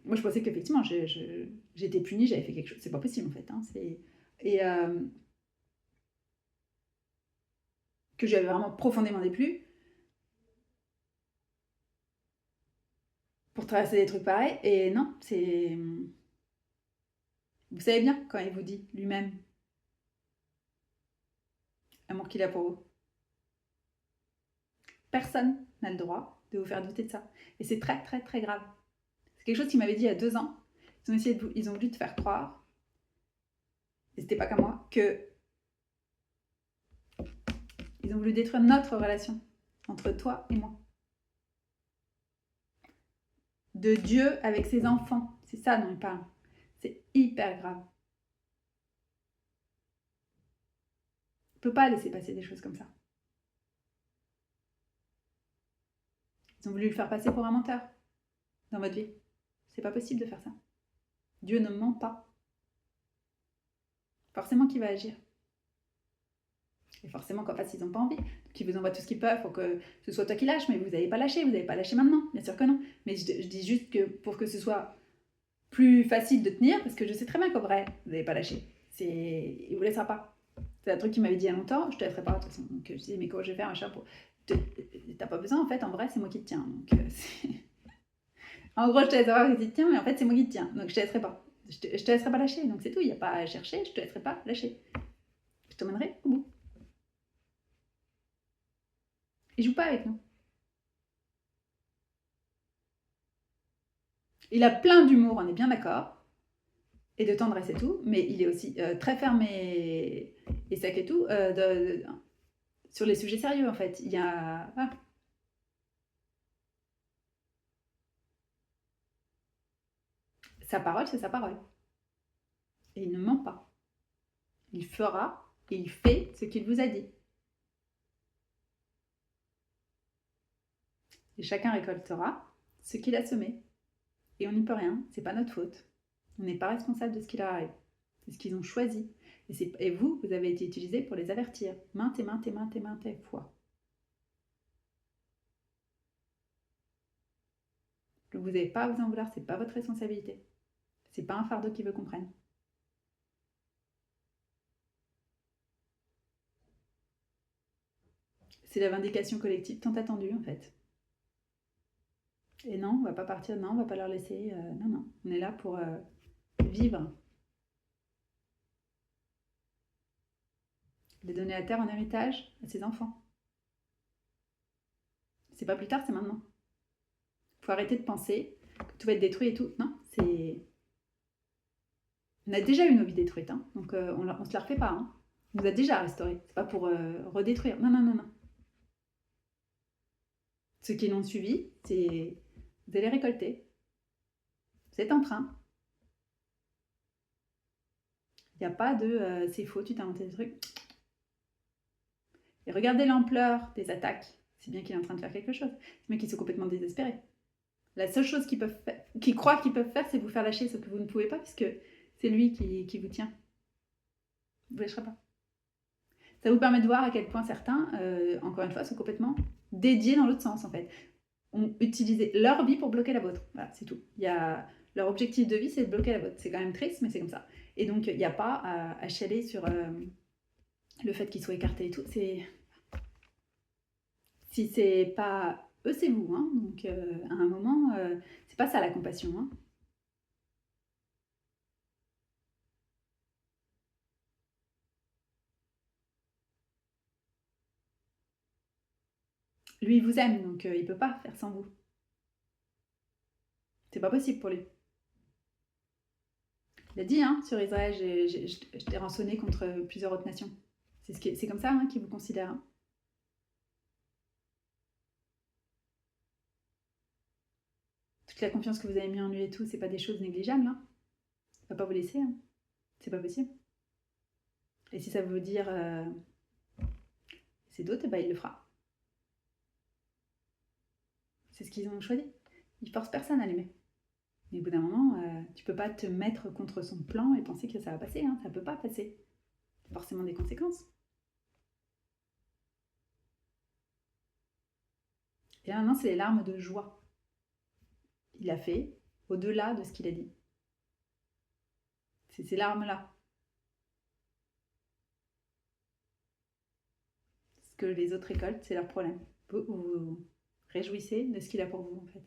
moi, je pensais qu'effectivement, j'étais punie, j'avais fait quelque chose. C'est pas possible, en fait. Hein, et que j'avais vraiment profondément déplu pour traverser des trucs pareils. Et non, c'est... Vous savez bien quand il vous dit lui-même l'amour qu'il a pour vous. Personne n'a le droit de vous faire douter de ça. Et c'est très, très, très grave. C'est quelque chose qu'il m'avait dit il y a 2 ans. Ils ont voulu te faire croire, et c'était pas qu'à moi, que ils ont voulu détruire notre relation entre toi et moi. De Dieu avec ses enfants. C'est ça dont il parle. C'est hyper grave. On ne peut pas laisser passer des choses comme ça. Ils ont voulu le faire passer pour un menteur dans votre vie. C'est pas possible de faire ça. Dieu ne ment pas. Forcément qu'il va agir. Et forcément qu'en face, ils n'ont pas envie. Donc ils vous envoient tout ce qu'ils peuvent pour que ce soit toi qui lâches, mais vous n'avez pas lâché, maintenant. Bien sûr que non. Mais je dis juste que pour que ce soit plus facile de tenir, parce que je sais très bien qu'en vrai, vous n'avez pas lâché. Il ne vous laissera pas. C'est un truc qu'il m'avait dit il y a longtemps, je te laisserai pas de toute façon. Donc je disais, mais comment je vais faire un chat pour... T'as pas besoin, en fait, en vrai, c'est moi qui te tiens. Donc, en gros, je te laisserai pas que tu te tiens, mais en fait, c'est moi qui te tiens. Donc je te laisserai pas. Je te laisserai pas lâcher. Donc c'est tout, il n'y a pas à chercher, je te laisserai pas lâcher. Je t'emmènerai au bout. Il joue pas avec nous. Il a plein d'humour, on est bien d'accord, et de tendresse et tout, mais il est aussi très ferme et sec et tout, sur les sujets sérieux en fait. Il y a... Ah. Sa parole, c'est sa parole. Et il ne ment pas. Il fera et il fait ce qu'il vous a dit. Et chacun récoltera ce qu'il a semé. Et on n'y peut rien, c'est pas notre faute. On n'est pas responsable de ce qui leur arrive. C'est ce qu'ils ont choisi. Et vous avez été utilisé pour les avertir. Maintes fois. Vous n'avez pas à vous en vouloir, c'est pas votre responsabilité. C'est pas un fardeau qui veut qu'on prenne. C'est la vindication collective tant attendue en fait. Et non, on va pas partir, non, on va pas leur laisser. Non, on est là pour vivre. Les donner à terre en héritage à ses enfants. C'est pas plus tard, c'est maintenant. Faut arrêter de penser que tout va être détruit et tout. Non, c'est... On a déjà eu nos vies détruites, hein, donc on se la refait pas. Hein. On nous a déjà restaurés. C'est pas pour redétruire. Non. Ceux qui l'ont suivi, vous allez récolter. Vous êtes en train. Il n'y a pas de c'est faux, tu t'as inventé des trucs. Et regardez l'ampleur des attaques. C'est bien qu'il est en train de faire quelque chose. C'est bien qu'ils sont complètement désespérés. La seule chose qu'ils croient qu'ils peuvent faire, c'est vous faire lâcher, sauf que vous ne pouvez pas, puisque c'est lui qui vous tient. Vous ne lâcherez pas. Ça vous permet de voir à quel point certains, encore une fois, sont complètement dédiés dans l'autre sens, en fait. Ont utilisé leur vie pour bloquer la vôtre. Voilà, c'est tout. Leur objectif de vie, c'est de bloquer la vôtre. C'est quand même triste, mais c'est comme ça. Et donc, il n'y a pas à chialer sur le fait qu'ils soient écartés et tout. Si c'est pas eux, c'est vous. Hein. Donc, à un moment, c'est pas ça la compassion. Hein. Lui, il vous aime, donc il peut pas faire sans vous. C'est pas possible pour lui. Il a dit, hein, sur Israël, je t'ai rançonné contre plusieurs autres nations. C'est comme ça hein, qu'il vous considère. Hein. Toute la confiance que vous avez mis en lui et tout, c'est pas des choses négligeables. Hein. Il va pas vous laisser. Hein. C'est pas possible. Et si ça veut dire c'est d'autres, bah, il le fera. C'est ce qu'ils ont choisi. Ils forcent personne à l'aimer. Mais au bout d'un moment, tu peux pas te mettre contre son plan et penser que ça va passer. Hein. Ça peut pas passer. C'est forcément des conséquences. Et là, maintenant, c'est les larmes de joie. Il a fait au-delà de ce qu'il a dit. C'est ces larmes-là. Ce que les autres récoltent, c'est leur problème. Vous réjouissez de ce qu'il a pour vous, en fait.